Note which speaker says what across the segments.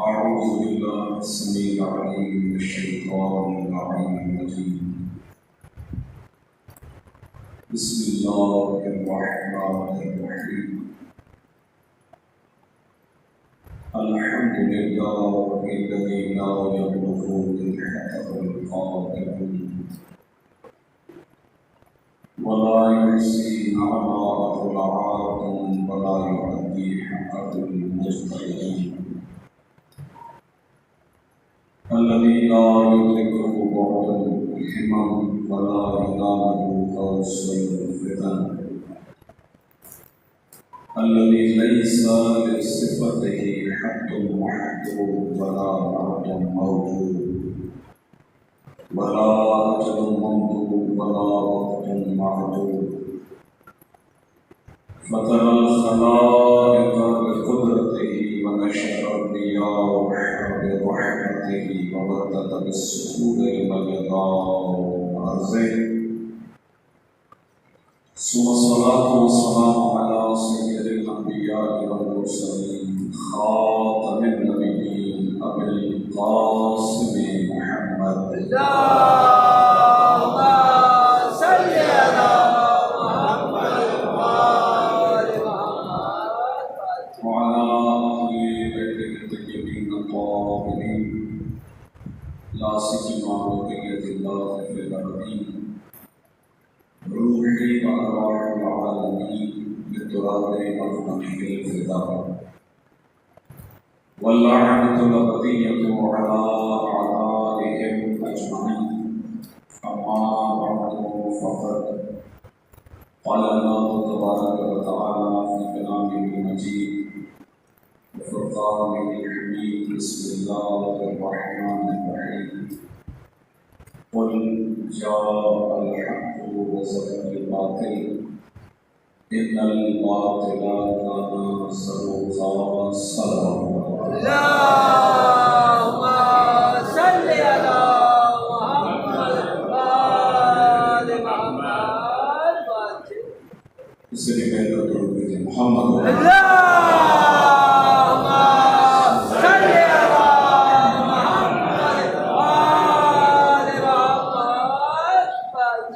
Speaker 1: أعوذ بالله السميع العليم من الشيطان اللعين الرجيم. بسم الله الرحمن الرحيم. الحمد لله الذي لا يبلغ بالحق القادر ولا يحصي نعماءه العاد ولا يؤدي حقه المجتهدين، الذي لا يدركه بعد الحمم ولا يناله قوس الفتن، الذي ليس لصفته حد محدود ولا بعد موجود ولا أجل ممدود ولا وقت معدود، فترى الخلائق بقدرته ونشر الرياح برحمته وبدد بالسهول بيضاء أرضه، ثم الصلاة والسلام على سيد الأنبياء والمرسلين خاتم النبيين أبي القاسم محمد
Speaker 2: اللهم صل على محمد وآل محمد
Speaker 1: وعلى آل بيته الطيبين الطاهرين لا سيما بقية الله في الأرضين روحي وأرواح العالمين بالتراب مغنمه الفداء، واللعنة الأبدية على أعدائهم أجمعين. أما بعد فقد قال الله تبارك وتعالى في كلامه المجيد وفرقانه الحميد. بسم الله الرحمن الرحيم. قل جاء الحق وزهق الباطل إن الباطل كان زهوقا صدقا.
Speaker 2: اللهم صل على محمد وآل محمد
Speaker 1: اسے بھی بہتر درود بھیجیں محمد
Speaker 2: اللهم صل على محمد وآل محمد.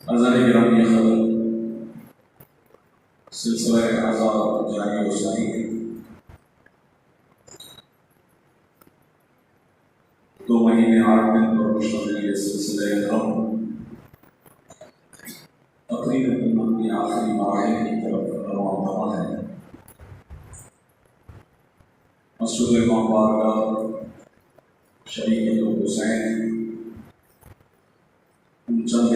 Speaker 1: عزیزان گرامی خبر سلسلہ اعزاز جاری و ساری ہے. 2 مہینے 8 دن پر مشتمل یہ سلسلہ غم تقریباً اپنی آخری مراحل کی طرف رواں ہے. مسجد امام بارگاہ شریعت الحسین ان چند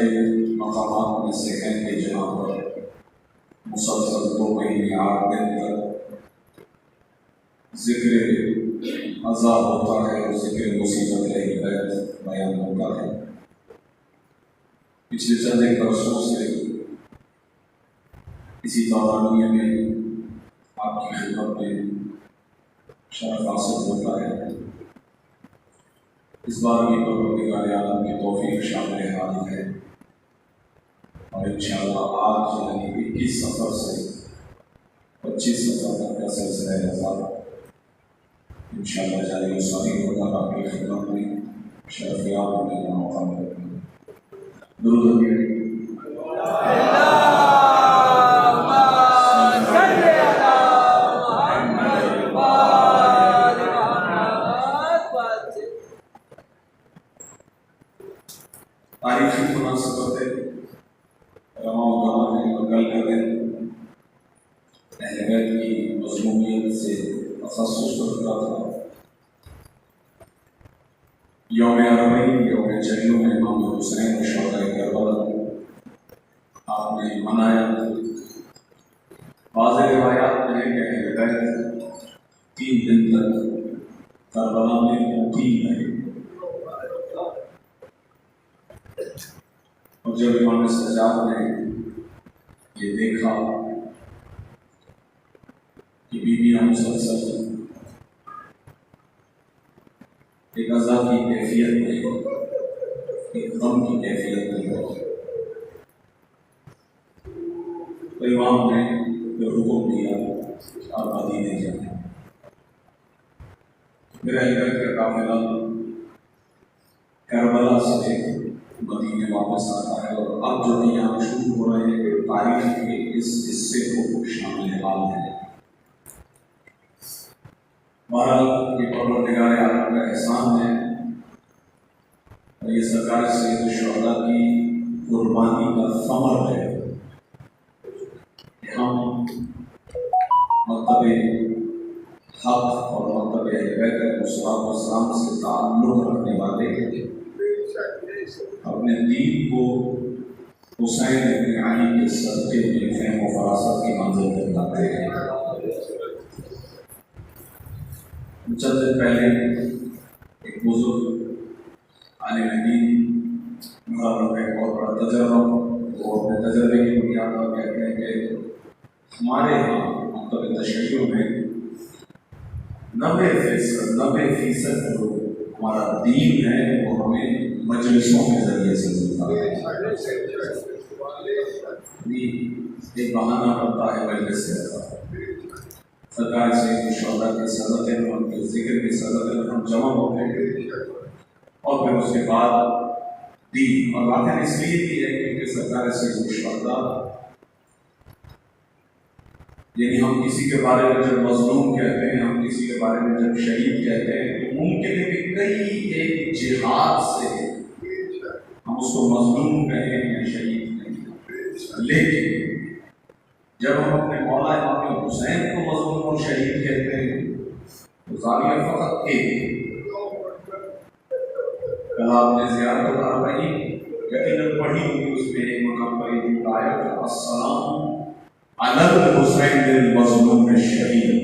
Speaker 1: مقامات میں سے ہیں کہ جہاں پر مسلسل 2 مہینے 8 دن تک ذکر عذاب ہوتا ہے اور ذکر مصیبت ہدایت بیان ہوتا ہے. پچھلے چند ایک برسوں سے اسی دورانیے میں آپ کی خدمت میں شرف حاصل ہوتا ہے. اس بار بھی پروردگار عالم کی توفیق شامل حال ہے اور انشاءاللہ آج یعنی 21 سفر سے 25 سفر تک کا سلسلہ اعزاز انشاءاللہ جاری و ساری ہوگا. آپ کی خدمت میں شرفیات ہونے کا موقع ملے گا. درود
Speaker 2: اللهم صل على محمد وآل محمد.
Speaker 1: تاریخی مناسبت ہے رواں گاہ میں کل کا دن اہل بیت کی مضمومیت سے تخصص رکھتا تھا. یوم عربی یوم جلیوں میں امام حسین شہدائے کربلا آپ نے منایا. بعض روایات میں ہے کہ اہل بیت 3 دن تک کربلا میں مقیم رہے اور جب امام سجاد نے یہ دیکھا کہ بیویاں مسلسل ایک عذاب کی کیفیت میں ایک غم کی کیفیت میں تو امام نے حکم دیا آپ مدینے جائیں. پھر اہل بیت کا قافلہ کربلا سے مدینے واپس آتا ہے، اور اب جو ایام شروع ہو رہے ہیں کہ تاریخ کے اس حصے کو شامل حال ہے۔ بہرحال یہ پروردگار عالم کا احسان ہے، اور یہ سرکار سید الشہداء کی قربانی کا ثمر ہے کہ ہم مکتب حق اور مکتب اہل بیت علیہ السلام سے تعلق رکھنے والے اپنے دین کو حسین بن علی کے صدقے میں فہم و فراست کی منزل تک لاتے ہیں۔ چند دن پہلے ایک بزرگ عالم دین محرم کا ایک بہت بڑا تجربہ، وہ اپنے تجربے کی بنیاد پر کہتے ہیں کہ ہمارے یہاں مکتب تشیع میں 90% جو ہمارا دین ہے وہ ہمیں مجلسوں کے ذریعے سے ملتا ہے۔ ایک بہانہ بنتا ہے مجلس سے، سرکار سید الشہداء کی صدقے میں ان کے ذکر کی صدقے میں ہم جمع ہوتے ہیں، اور پھر اس کے بعد دین، اور آخر اس لیے بھی ہے کیونکہ سرکار سید الشہداء یعنی ہم کسی کے بارے میں جب مظلوم کہتے ہیں، ہم کسی کے بارے میں جب شہید کہتے ہیں، تو ممکن ہے کہ کئی ایک جہاد سے ہم اس کو مظلوم کہیں یا شہید کہیں، لیکن جب ہم اپنے مولا امام حسین کو مظلوم اور شہید کہتے ہیں تو زاویہ فقط ایک، کل آپ نے زیارت الاربعین یقیناً پڑھی ہوگی، اس میں ایک مقام پر یہ آیا کہ السلام علی الحسین المظلوم الشہید۔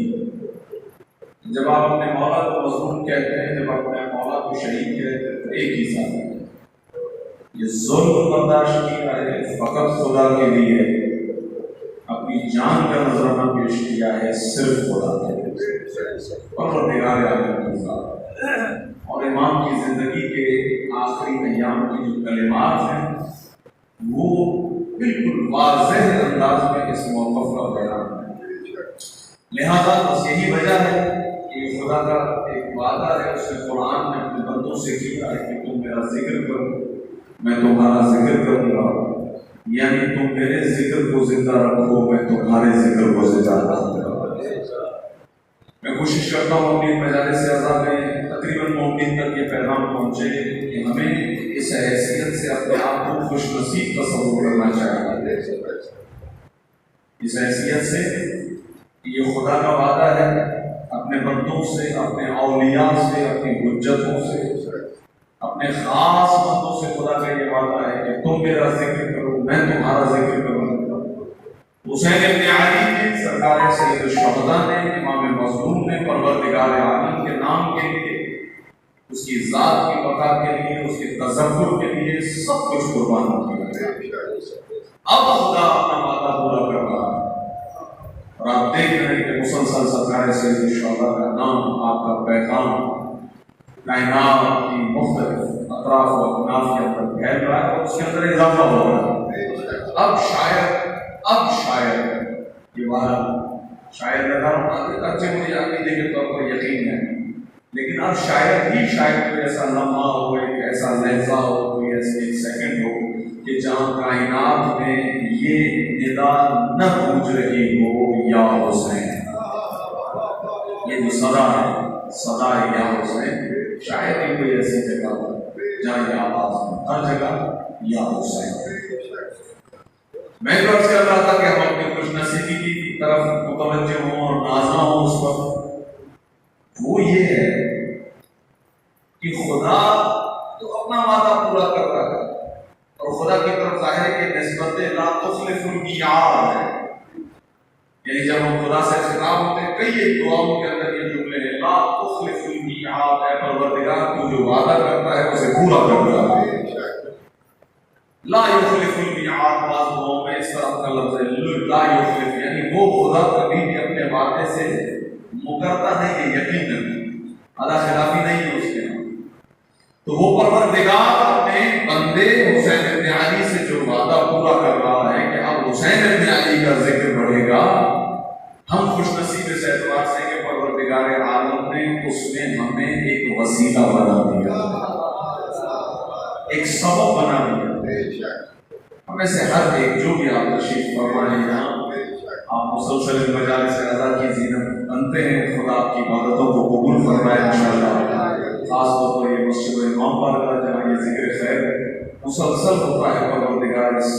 Speaker 1: جب آپ اپنے مولا کو مظلوم کہتے ہیں، جب اپنے مولا کو شہید کہتے ہیں، تو ایک ہی ذات ہے، یہ ظلم برداشت کیا ہے فقط خدا کے لیے، اپنی جان کا نذرانہ پیش کیا ہے صرف خدا کے لیے، پروردگار عالم کی ذات۔ اور امام کی زندگی کے آخری ایام کی جو کلمات ہیں وہ بالکل واضح انداز میں اس موقف کا بیان ہے۔ لہذا بس یہی وجہ ہے کہ خدا کا ایک وعدہ ہے، اس نے قرآن میں اپنے بندوں سے کیا ہے کہ تم میرا ذکر کرو میں تمہارا ذکر کروں گا، یعنی تم میرے ذکر کو زندہ رکھو میں تمہارے ذکر کو زندہ رکھوں گا۔ میں کوشش کرتا ہوں اپنی مجالس اعضاء میں تقریباً مومن تک یہ پیغام پہنچے کہ ہمیں اس حیثیت سے اپنے آپ کو خوش نصیب تصور کرنا چاہیے، اس حیثیت سے یہ خدا کا وعدہ ہے اپنے بندوں سے، اپنے اولیاء سے، اپنی حجتوں سے، اپنے خاص بندوں سے خدا کا یہ وعدہ ہے کہ تم میرا ذکر کرو میں تمہارا ذکر کروں۔ حسین ابن علی نے، سرکار سید الشہداء نے، امام مظلوم نے پروردگار عالم کے نام کے لیے، اس کی ذات کی بقا کے لیے، اس کے تذکر کے لیے سب کچھ قربان کیا۔ اب خدا اپنا وعدہ پورا کر رہا ہے، اور آپ دیکھ رہے ہیں کہ مسلسل سرکار سید الشہداء کا نام، آپ کا پیغام کائنات کی مختلف اطراف و اکناف کے اندر پھیل رہا ہے، اور اس کے اندر اضافہ ہو رہا ہے۔ اب شاید یہ بات شاید لگا اچھے مجھے عقیدے کے طور پر یقین ہے، لیکن اب شاید کوئی ایسا لمحہ ہو، ایک ایسا لحظہ ہو، کوئی ایسے ایک سیکنڈ ہو کہ جہاں کائنات میں یہ ندا نہ گونج رہی ہو یا حسین، یہ جو صدا ہے یا حسین، شاید ہی کوئی ایسی جگہ ہو جہاں یہ آواز ہو، ہر جگہ یا حسین۔ میں تو عرض کر رہا تھا کہ ہم اپنی خوش نصیبی کی طرف متوجہ ہوں اور نازاں ہوں اس وقت، وہ یہ ہے کہ خدا تو اپنا وعدہ پورا کر رہا ہے، اور خدا کی طرف ظاہر ہے کہ نسبت لا تخلف المیعاد ہے، یعنی جب ہم خدا سے خطاب ہوتے ہیں کئی ایک دعاؤں کے اندر یہ جملے ہیں، لا تخلف المیعاد، اے پروردگار تو جو وعدہ کرتا ہے اسے پورا کرتا ہے۔ لا یخلف المیعاد، بعض دعاؤں میں اس طرح کا لفظ ہے لا یخلف، یعنی وہ خدا کبھی بھی اپنے وعدے سے مکرتا نہیں، یہ یقین نہیں، ادا خلافی نہیں ہے اس کے نام۔ تو وہ پروردگار اپنے بندے حسین ابن علی سے جو وعدہ پورا کر رہا ہے کہ اب حسین ابن علی کا ذکر بڑھے گا، ہم خوش نصیب اس اعتبار سے کہ پروردگار عالم نے उसने हमें एक वसीला बना दिया, एक सबब बना दिया। हमें से हर एक जो भी आप तशरीफ फरमाए यहाँ आप मुसलसल मजालिस अज़ा की ज़ीनत बनते हैं, खुदा आपकी इबादतों को कबूल फरमाए इंशाअल्लाह। खास तौर पर ये मस्जिद इमाम बारगाह जहाँ ये जिक्र खैर मुसलसल होता है, परवरदिगार इस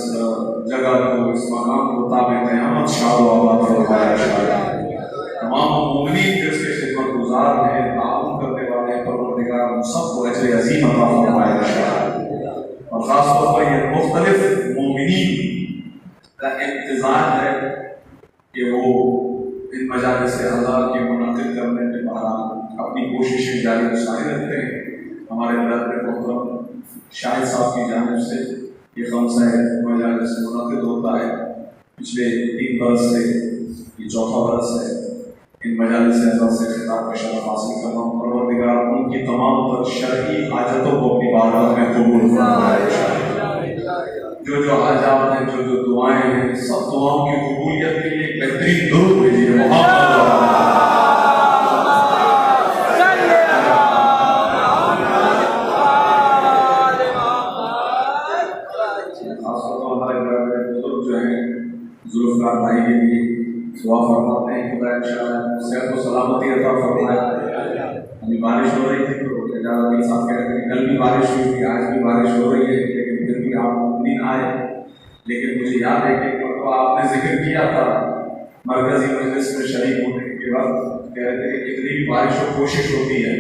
Speaker 1: जगह को, इस मकाम को ताबे क़यामत शाद व आबाद फरमाए इंशाअल्लाह। तमाम मोमिनीन जो इसके खिदमत गुजार हैं, ताउन करने वाले हैं, परवरदिगार उन सबको अजर अज़ीम अता फरमाए इंशाअल्लाह। और खास तौर पर ये मुख्तलिफ मोमिनीन का इंतज़ार है कि वो इन मजालिस अज़ा के मुनक़िद करने के बहरहाल अपनी कोशिशें जारी व सारी रखते हैं। हमारे ब्रदर मोहतरम शाहिद साहब की जानिब से ये खमसा मजालिस मुनक़िद होता है। पिछले 3 बरस से ये चौथा बरस है इन मजालिस अज़ा से खिताब का शरफ़ हासिल कर रहा हूँ। परवरदिगार उनकी तमाम तर शरई हाजतों को अपनी बारगाह में कबूल फरमाए। जो जो हाजात हैं, जो जो दुआएं हैं, सब दुआओं की कबूलियत के लिए बेहतरीन दुरूद भेजिए। जुल्फ़कार भाई के लिए दुआ फरमाते हैं, खुदा इंशाअल्लाह सेहत व सलामती अता फरमाए। अभी बारिश हो रही थी तो वकील साहब कह रहे थे कल भी बारिश हुई थी, आज भी बारिश हो रही है, लेकिन फिर भी आप नींद आए। लेकिन मुझे याद है कि तो आपने जिक्र किया था मरकजी मजलिस में शरीक होने के वक्त, कह रहे थे कि कितनी भी बारिश हो कोशिश होती है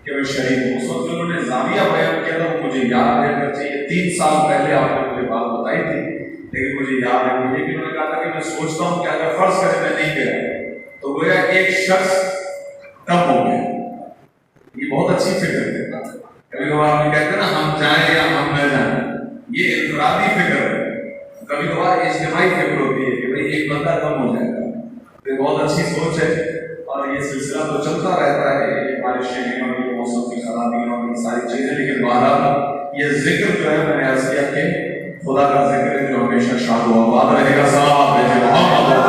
Speaker 1: कि मैं शरीक हूँ। उस वक्त उन्होंने जाविया बयान किया था, वो मुझे याद रहना चाहिए। 3 साल पहले आपने मुझे बात बताई थी, लेकिन मुझे याद है मुझे कि उन्होंने कहा था कि मैं सोचता हूँ कि अगर फर्ज करें मैं नहीं गया तो गोया एक शख्स कम हो गया। ये बहुत अच्छी फिक्र है। कभी कभार हम कहते हैं ना हम जाएं या हम न जाएं, ये इनफरादी फिक्र है। कभी कभार इज्तिमाई फिक्र होती है कि भाई एक बंदा कम हो जाएगा। तो बहुत अच्छी सोच है और ये सिलसिला तो चलता रहता है। ये बारिशें हैं और ये मौसम की खराबियाँ और ये सारी चीजें, लेकिन बहरहाल ये जिक्र जो है मैंने अर्ज किया कि खुदा का जिक्र है जो हमेशा शाद व आबाद रहेगा। सलावत भेजिए मोहम्मद।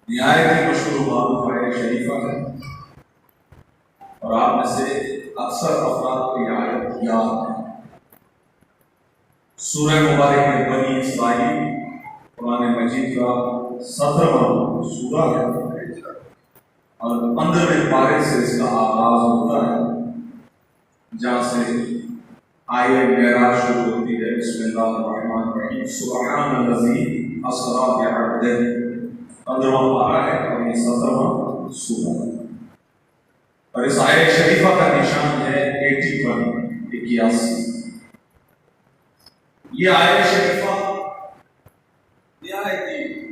Speaker 1: निहायत ही मशहूर मारूफ आयत शरीफा है और आप में से अक्सर अफराद को यह आयत याद है। सूरह मुबारक में बनी इसराइल कुरान मजीद का 17वां सूरा है और 15वें पारे से इसका आगाज होता है, जहाँ से आयत मेराज शुरू होती है। बिस्मिल्लाहिर्रहमानिर्रहीम। सुब्हानल्लज़ी अस्रा बिअब्दिही 15वां पारा है और ये 17वां सूरा है। और इस आयत शरीफा का निशान है 81। ये आयत शरीफा निहायत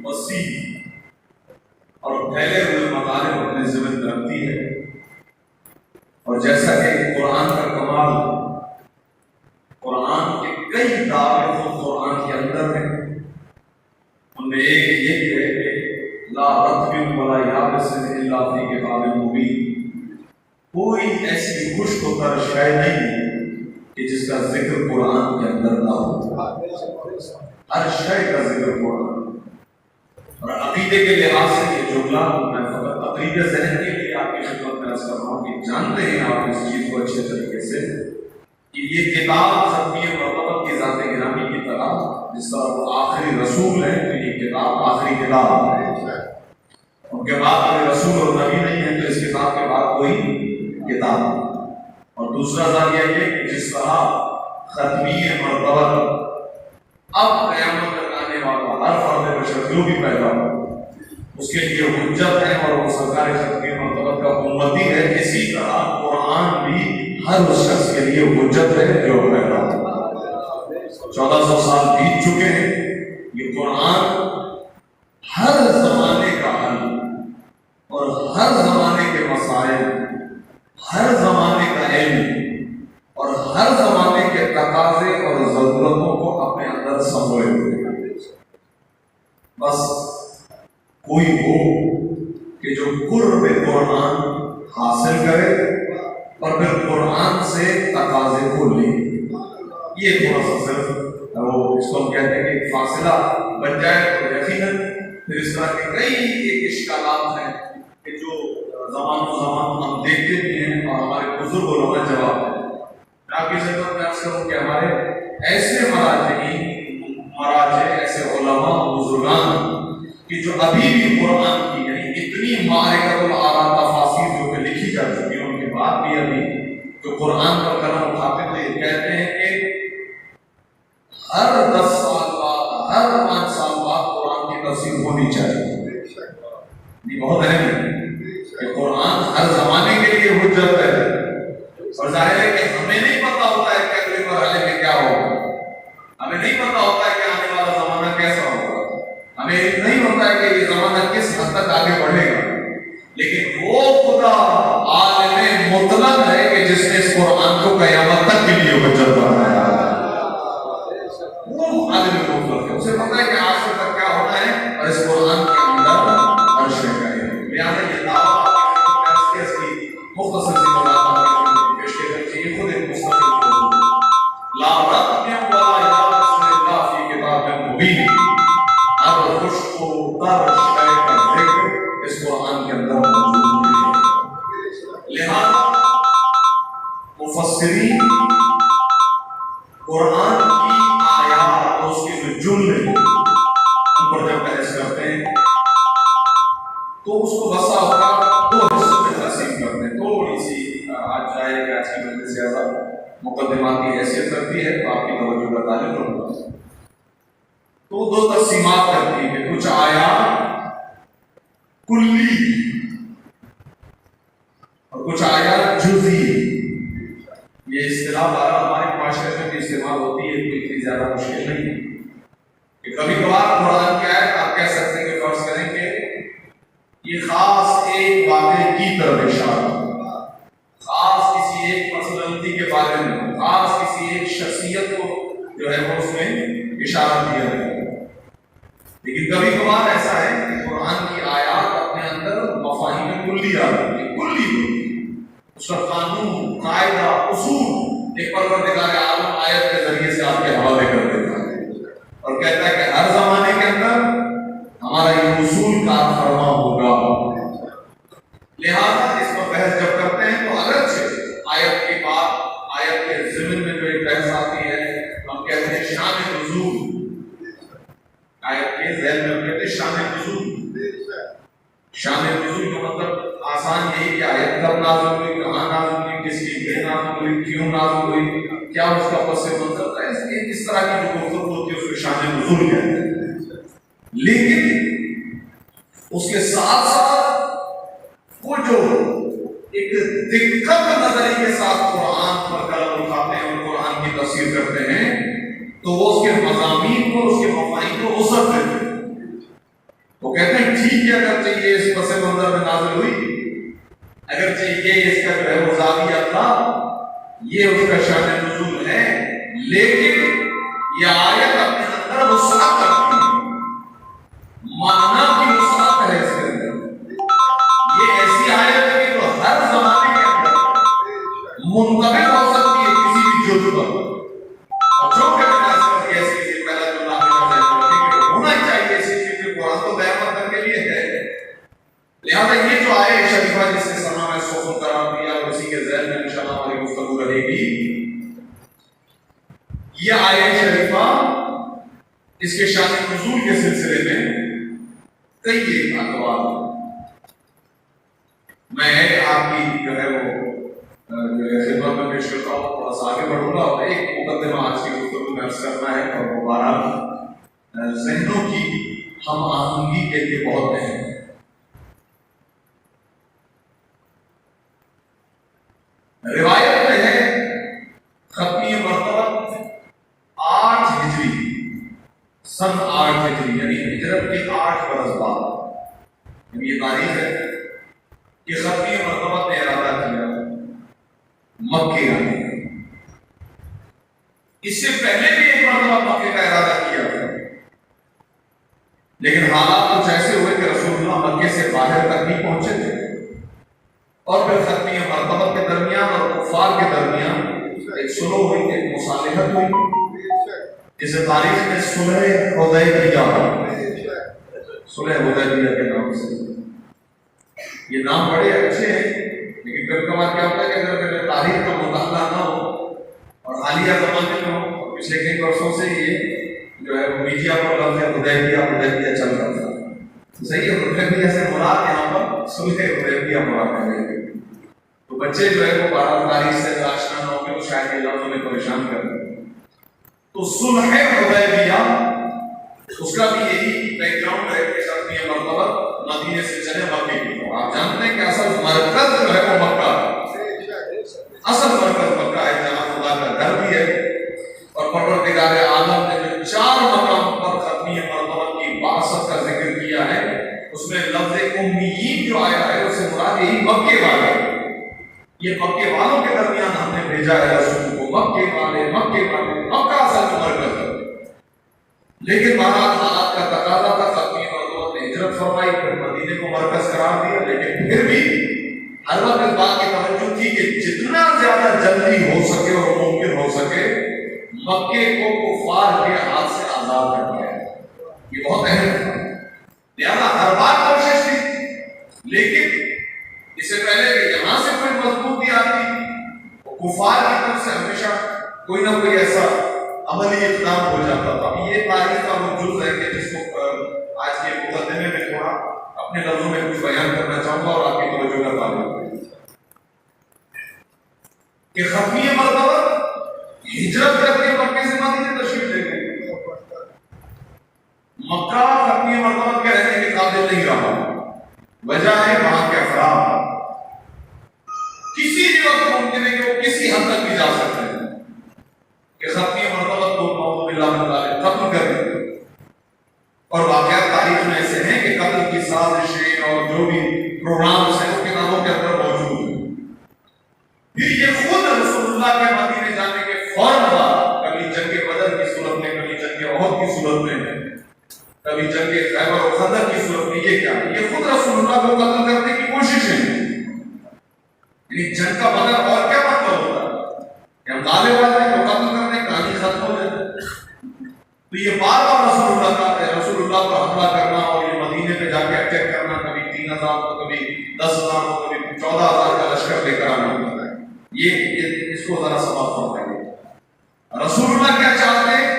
Speaker 1: वसी और फैले हुए मतालिब अपने ज़िम्मे रखती है। और जैसा कि कुरान का कमाल, कुरान के कई दावे कुरान के अंदर है, उनमें एक ये है कि ला रत्बिन वला याबिसिन इल्ला फी किताबिन मुबीन। कोई ऐसी खुश्क होकर शय नहीं है कि जिसका जिक्र कुरान के अंदर ना हो। हर शय का जिक्र कुरान। और अकीदे के लिहाज से ये जुमला मैं फकत अकीदे ज़हन के लिए आपकी खिदमत में अर्ज़ कर रहा हूँ कि जानते हैं आप इस चीज़ को अच्छे तरीके से कि ये किताब ज़मीर मरतबत की ज़ात गिरामी की तरह जिस तरह वो आखिरी रसूल है, तो ये किताब आखिरी किताब है। उनके बाद कोई रसूल और नबी नहीं है, तो इस किताब के बाद कोई किताब। और दूसरा जाविया ये कि जिस तरह खत्मीय मरतबत अब क़यामत तक आने वाला हर फर्द बशर जो भी पैदा हो उसके लिए हुज्जत है और वो सरकार खत्मीय मरतबत का उम्मती है। इसी तरह कुरान भी हर उस शख्स के लिए हुज्जत है जो पैदा हो। 1400 साल बीत चुके हैं। ये कुरान हर जमाने का हल, कोई हो कि जो कुर्ब कुरान हासिल करे और फिर कुरान से तकाजे को ले। ये थोड़ा सा सिर्फ वो इसको हम कहते हैं कि एक फासिला बन जाए तो यकीनन फिर इस तरह के कई एक इश्कालात हैं कि जो ज़मान हम देखते भी हैं और हमारे बुजुर्ग लोगों ने जवाब है। आपकी ज़रूरत में अक्सर हो कि हमारे ऐसे मराजे ऐसे उलमा बुजुर्गान कि जो अभी भी कुरान की यानी इतनी मारिफतुल आला तफासीर जो कि लिखी जा चुकी है उनके बाद भी अभी जो कुरान का कलम उठाते थे कहते हैं कि हर 10 साल बाद हर 5 साल बाद कुरान की तफसीर होनी चाहिए। ये बहुत अहम है कि कुरान हर जमाने के लिए हुज्जत है और जाहिर है कि हमें नहीं पता होता है कि अगले मरहले में क्या होगा, हमें नहीं पता होता है कि आने वाला जमाना कैसा होगा, हमें नहीं होता है कि ये जमाना किस हद तक आगे बढ़ेगा, लेकिन वो खुदा आलिम मुतलक है कि जिसने इस कुरान को क़यामत तक के लिए हुज्जत बनाया। वो आलिम मुतलक है, उसे पता है कि आखिर तक क्या होना है और इस कुरान के अंदर अर्श है। लिहाजा ये दावा मुख्तसर सी बात पेश करनी चाहिए, खुद एक मुस्तकिल ला रत्म वला यासमिल्लाह फी किताबिन मुबीन। अब खुशबू तर शय का जिक्र इस कुरान के अंदर मौजूद है। लिहाजा मुफस्सिरीन कुरान की आयात और उसके जो जुमले उन पर जब बहस करते हैं तो उसको बसा होगा दो हिस्सों में तकसीम करते हैं। थोड़ी सी आज जाए कि आज की मजलिस से ज़्यादा मुकदमाती हैसियत रखती है तो आपकी तवज्जो का तालिब रहूँगा। तो दो तकसीमात करती है, कुछ आयात कुल्ली और कुछ आयात जुज़ी। ये इस्तिलाह हमारे माशरे में भी इस्तेमाल होती है, तो इतनी ज़्यादा मुश्किल नहीं है कि कभी कभार कुरान की आयत आप कह सकते हैं कि फर्ज करेंगे ये खास एक वाक़े की तरफ इशारा, खास किसी एक पर्सनैलिटी के बारे में, खास किसी एक शख्सियत को जो है वो उसमें इशारा दिया है। लेकिन कभी कभार ऐसा है कि कुरान की आयत अपने अंदर मफाहिम कुल्ली आती है, कुल्ली उसका कानून कायदा उसूल एक परवरदिगार आलम आयत के जरिए से आपके हवाले कर देता है और कहता है कि हर जमाने के अंदर हमारा ये उसूल कार फरमा होगा। लिहाजा इस पर बहस जब करते हैं तो अगरचे आयत के बाद आयत के ज़िम्न में जो एक बहस आती है हम कहते हैं शान नुज़ूल। आयत के ज़हन में कहते हैं शान नुज़ूल। शान नुज़ूल का मतलब आसान यही कि आयत कब नाज़िल हुई, कहाँ नाज़िल हुई, किसके लिए नाज़िल हुई, क्यों नाज़िल हुई, क्या उसका पस मंज़र था, इस तरह की जो गुफ्तगू होती है उसको शान नुज़ूल कहते हैं। लेकिन उसके साथ साथ वो जो एक दिक्कत नजरी के साथ कुरान पर कलम उठाते हैं और कुरान की तफसीर करते हैं तो वो उसके मज़ामीन को उसके मफाहिम को वसअत देते हैं। वो कहते हैं ठीक है अगर चाहिए इस पस मंजर में नाज़िल हुई, अगर चाहिए इसका जो है वो ज़ाविया था, ये उसका शान नुज़ूल है, लेकिन ये आयत अपने अंदर वसअत करती है, माना की वसअत है इसके अंदर। ये ऐसी आयत है कि जो हर जमाने के अंदर मुंतबिक हो सकती है किसी भी जुज़ पर, और जो कहते हैं ऐसी चीज पहला जो नाम होना चाहिए ऐसी चीज कुरान तो बयान करने के लिए है। लिहाजा ये जो आयत शरीफा जिससे समा में सुकून करार दिया और इसी के ज़हन में इंशाअल्लाह हमारी गुफ्तगू रहेगी, ये आयत शरीफा इसके शान नुज़ूल के सिलसिले में कई एक अक़वाल मैं आपकी जो है वो खिदमत में पेश करता हूँ। थोड़ा सा आगे बढ़ूंगा और एक मुकदमा आज की गुफ्तगू में अर्ज़ करना है और वो बहरहाल ज़हनों की हम आहंगी के लिए बहुत अहम है। रिवायत में है खत्मी मरतबा 8 हिजरी सन 8 हिजरी यानी हिजरत के 8 बरस बाद ये तारीख है कि खत्मी मरतबा ने इरादा किया मक्के आने का। इससे पहले भी एक मरतबा मक्के का इरादा किया था, लेकिन हालात कुछ ऐसे हुए कि रसूलुल्लाह اور پھر ختمی مرتبہ کے درمیان اور کفار کے درمیان ایک سلو ہوئی، ایک مصالحت ہوئی، جسے تاریخ میں صلح حدیبیہ، صلح حدیبیہ کے نام سے۔ یہ نام بڑے اچھے ہیں، لیکن کبھی کبھار کیا ہوتا ہے کہ اگر تاریخ کا مطالعہ نہ ہو اور حالیہ زمانے میں ہو، پچھلے کئی برسوں سے یہ جو ہے میڈیا پر لفظ حدیبیہ چل رہا تھا، صحیح ہے، حدیبیہ سے مراد یہاں پر صلح حدیبیہ مراد ہے۔ تو بچے جو ہے وہ بارہ تاریخ سے آشنا نہ ہو کے تو شاید یہ لفظ انہیں پریشان کر دیں۔ تو صلح حدیبیہ اس کا بھی یہی بیک گراؤنڈ ہے کہ ختمی مرتبہ مدینے سے چلے مکے کی طرف۔ آپ جانتے ہیں کہ اصل مرکز جو ہے وہ مکہ ہے، اصل مرکز مکہ ہے جہاں خدا کا گھر بھی ہے، اور پروردگار عالم نے جو 4 مقام پر ختمی مرتبہ کی بعثت کا ذکر کیا ہے، اس میں لفظ امیین جو آیا ہے اس سے مراد یہی مکے والے، یہ مکے والوں کے درمیان ہم نے بھیجا ہے رسول کو، مکے والے مکہ اصل کا مرکز ہے۔ لیکن بہرحال حالات کا تقاضا تھا، ختمی مرتبہ نے ہجرت فرمائی، پھر مدینے کو مرکز قرار دیا، لیکن پھر بھی ہر وقت اس بات کی توجہ تھی کہ جتنا زیادہ جلدی ہو سکے اور ممکن ہو سکے مکے کو کفار کے ہاتھ سے آزاد کر دیا ہے۔ یہ بہت اہم تھا، لہذا ہر بار کوشش تھی، لیکن اس سے پہلے کہ یہاں سے کوئی مضبوطی آتی، کفار کی طرف سے ہمیشہ کوئی نہ کوئی ایسا عملی اقدام ہو جاتا تھا۔ یہ تاریخ کا وہ جز ہے کہ جس کو آج کے مقدمے میں تھوڑا اپنے لفظوں میں کچھ بیان کرنا چاہوں گا اور آپ کی توجہ کا تعلق کہ ختمی مرتبہ ہجرت کر کے مکے سے مدینے تشریف لے گئے۔ مکہ ختمی مرتبہ کے رہنے کے قابل نہیں رہا، وجہ ہے وہاں کے افراد، کسی بھی وقت ممکن ہے کہ وہ کسی حد تک بھی جا سکتے ہیں کہ ختمی مرتبہ کو نعوذ باللہ من ذالک ختم کر دیں، اور واقعات تاریخ میں ایسے ہیں کہ قتل کی سازشیں اور جو بھی پروگرامز ہیں وہ کتابوں کے اندر موجود ہیں۔ پھر یہ خود رسول اللہ کے مدینے جانے کے فوراً بعد کبھی جنگ بدر کی صورت میں، کبھی جنگ احد کی صورت میں، کبھی جنگ خیبر و خندق کی صورت میں، یہ کیا ہے؟ یہ خود رسول اللہ کو قتل کرنے کی کوشش ہے۔ یعنی جنگ کا بدر اور کیا مطلب ہوتا ہے کہ ہم غالب آتے ہیں تو قتل کرنے کہانی ختم ہو جائے۔ تو یہ بار بار رسول اللہ پر حملہ کرنا اور یہ مدینے پہ جا کے اٹیک کرنا، کبھی 3000 کو، کبھی 10,000 کو، کبھی 14,000 کا لشکر لے کر آنا ہوتا ہے۔ یہ اس کو ذرا سماپت فرمائیے۔ رسول اللہ کیا چاہتے ہیں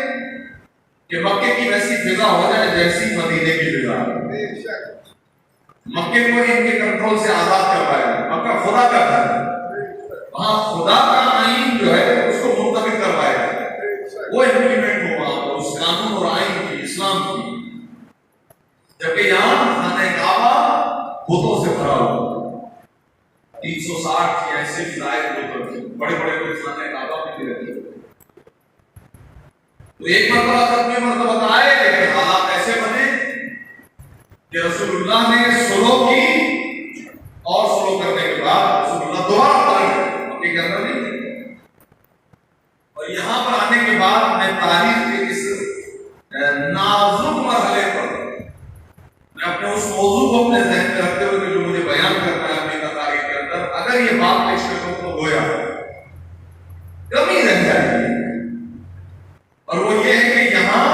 Speaker 1: کہ مکے کی ویسی فضا ہو جائے جیسی مدینے کی فضا ہے، مکے کو ان کے کنٹرول سے آزاد کروایا ہے۔ مکہ خدا کا گھر ہے، وہاں خدا کا آئین جو ہے اس کو منتخب کروایا ہے، وہ امپلیمنٹ ہو وہاں پر اس قانون اور آئین کی، اسلام کی، جبکہ یہاں خانہ کعبہ بتوں سے بھرا ہوا 360 یا ایسے بھی ظاہر بت رکھے، بڑے بڑے کوئی خانہ کعبہ میں بھی رکھے۔ تو ایک مرتبہ ختمی مرتبہ آئے، لیکن حالات ایسے بنے کہ رسول اللہ نے سلو کی، اور سلو کرنے کے بعد رسول اللہ دوبارہ پلٹ اپنے گھر میں نہیں گئے، اور یہاں پر آنے کے بعد میں تاریخ کے اس نازک مرحلے پر میں اپنے اس موضوع کو اپنے ذہن میں رکھتے ہوئے کہ جو مجھے بیان کرنا ہے اپنی تاریخ کے اندر، اگر یہ بات پیش کروں تو گویا کمی رہ جائے گی، اور وہ یہ ہے کہ یہاں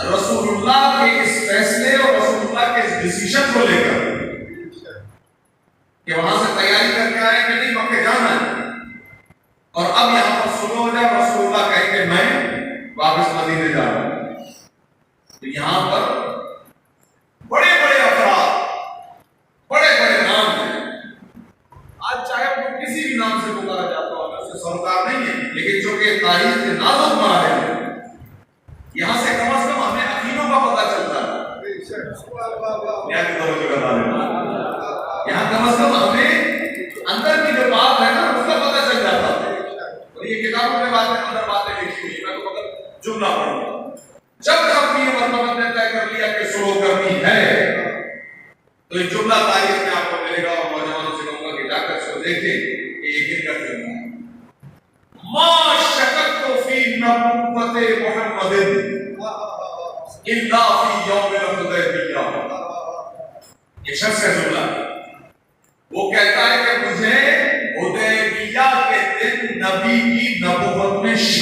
Speaker 1: رسول اللہ کے اس فیصلے اور رسول اللہ کے اس ڈیسیژن کو لے کر کہ وہاں سے تیاری کر کے آئے کہ نہیں مکے جانا ہے، اور اب یہاں پر سلو ہو جائے، رسول اللہ کہے کہ میں واپس مدینے جا رہا ہوں۔ تو یہاں پر بڑے بڑے افراد، بڑے بڑے نام ہیں، آج چاہے وہ کسی بھی نام سے پکارا جاتا ہو، میں اسے سروکار نہیں ہے، لیکن چونکہ تاریخ کے نازک مراحل ہیں، یہاں سے کم از کم ہمیں عقیدوں کا پتہ چلتا ہے۔ یہاں کم از کم ہمیں اندر کی جو بات ہے نا اس کا پتہ چل جاتا ہے، اور یہ کتابوں میں اندر باتیں لکھی ہوئی، میں تو فقط جملہ پڑھوں گا۔ جب تک یہ مرتبہ نے طے کر لیا کہ شروع کرنی ہے، تو یہ جملہ تاریخ میں آپ کو ملے گا، اور نوجوانوں سے کہوں گا کہ جا کر اس کو دیکھیں کہ یہ کن کا جملہ ہے۔ ما شککت فی نبوت محمد الا فی یوم الحدیبیہ، یہ شخص کا جملہ ہے۔ وہ کہتا ہے کہ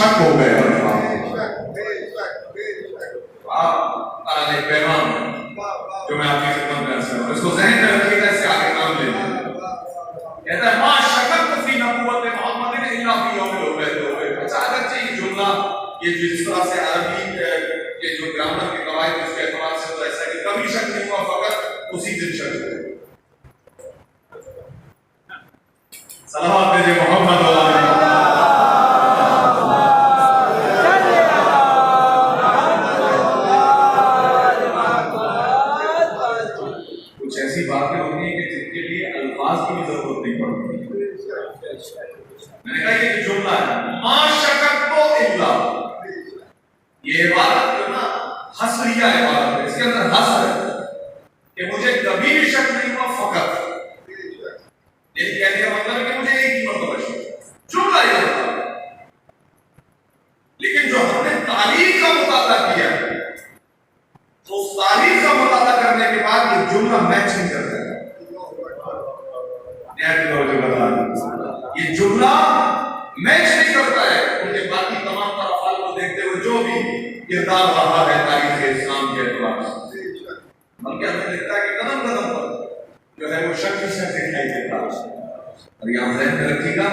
Speaker 1: शक हो गए पैगाम जो मैं आपकी खिदमत में अर्ज कर रहा हूं, इसको ज़हन में रखिएगा, इससे आगे काम लेंगे। कहता है मा शकक फी नबुव्वत मोहम्मद इल्ला फी यौमिल उबैद। अच्छा, अगरचे ये जुमला ये जिस तरह से अरबी के जो ग्रामर के कवायद उसके एतबार से तो ऐसा कि कभी शक नहीं हुआ, फकत उसी दिन शक हुआ। सलावत भेजे मोहम्मद कुछ ऐसी बातें होती हैं कि जिनके लिए अल्फाज की भी जरूरत नहीं पड़ती। मैंने कहा ये जो जुमला है मा शकक तो इल्ला, ये इबारत जो ना हसरिया इबारत है, इसके अंदर हसर है कि मुझे कभी भी शक नहीं हुआ, फकत ये कहने का मतलब है कि मुझे एक ही मरतबा शक, जुमला ये होता है। लेकिन जो हमने तारीख का मुताला किया तो उस तारीख का मुताला करने के बाद ये जुमला मैच नहीं करता है। ये जुमला मैच नहीं करता है उनके बाकी तमाम तरफ़ाल को देखते हुए जो भी किरदार रहा है तारीख इस्लाम के एतबार से, बल्कि हमें लगता है कि कदम कदम पर जो है वो शक ही शक दिखाई देता है। और यहाँ ज़हन में रखिएगा,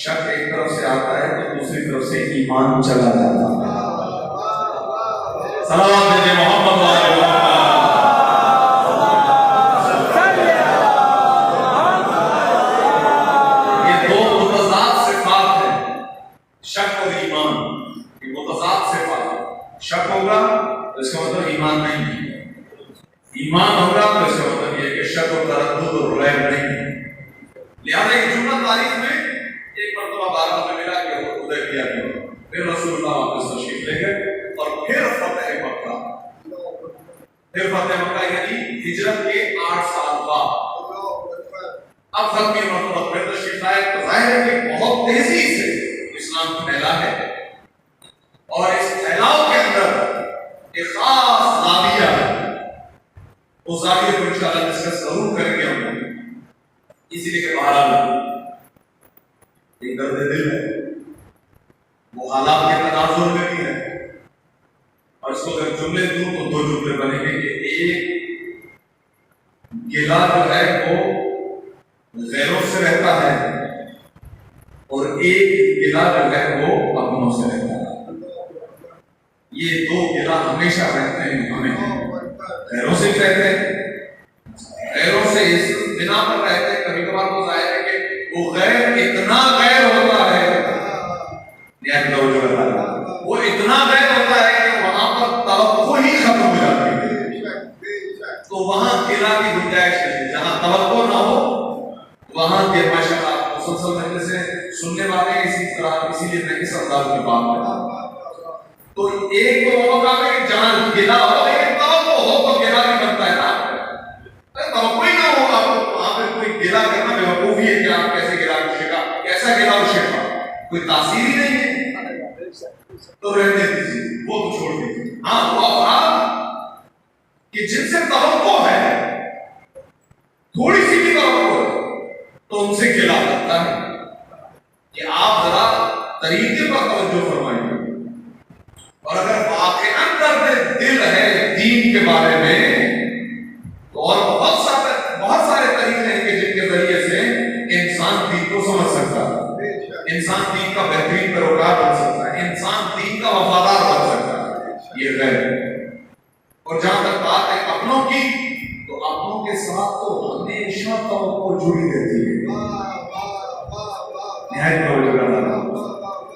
Speaker 1: शक एक तरफ से आता है तो दूसरी तरफ से ईमान चला जाता है। सलावत भेजे मोहम्मद वाले शक होगा तो इसका मतलब ईमान नहीं है, ईमान होगा तो इसका मतलब ये कि शक और तरद्दुद और रैब नहीं है। लिहाजा ये जुमला तारीख में एक मरतबा बारह में मिला कि वो उदय किया गया, फिर रसूलुल्लाह वापस तशरीफ ले गए और फिर फतेह मक्का, यानी हिजरत के 8 साल बाद अब खत्मी मरतबा फिर तशरीफ लाए। तो जाहिर है कि बहुत तेजी से इस्लाम फैला है और इस फैलाव के अंदर एक खास जाविया है, उस जाविये को इंशाअल्लाह डिस्कस जरूर करेंगे हम। इसीलिए कि बहरहाल एक दर्द दिल है, वो हालात के तनाजुर में भी है, और इसको अगर जुमले दूं तो 2 जुमले बनेंगे कि एक गिला जो है वो गैरों से रहता है और एक गिला जो है वो अपनों से रहता है। ये 2 गिला हमेशा रहते हैं, हमें गैरों से रहते हैं, गैरों से इस बिना पर रहते हैं। कभी कभार तो जाहिर है कि वो गैर इतना गैर होता है, वो इतना गैर होता है कि वहां पर तवक्को ही खत्म हो जाती है, तो वहां गिला की गुंजाइश नहीं। जहां तवक्को ना हो वहां के माशाअल्लाह मुसलसल तरीके से सुनने वाले इसी तरह, इसीलिए मैं इस अंदाज में बात कर रहा हूं। तो एक तो मौका में जहां गिला हो लेकिन तवक्को हो तो गिला भी बनता है ना, तवक्को ही ना होगा तो वहां पे कोई गिला करना बेवकूफी है कि आप कैसे गिला शिका, कैसा गिला और शिका, कोई तासीर ही नहीं है, तो रहने दीजिए, वो तो छोड़ दीजिए। हाँ, वो अफराद कि जिनसे तवक्को है, थोड़ी सी भी तवक्को है, तो उनसे गिला लगता है कि आप जरा तरीके पर तवज्जो फरमाइए। और अगर वाकई दर्द दिल है दीन के बारे में तो और बहुत सारे तरीके हैं कि जिनके जरिए से इंसान दीन को समझ सकता है, इंसान दीन का बेहतरीन पैरोकार बन सकता है, इंसान दीन का वफादार बन सकता है। ये गैर। और जहां तक बात है अपनों की, तो अपनों के साथ तो हमेशा तवक्को जुड़ी रहती है।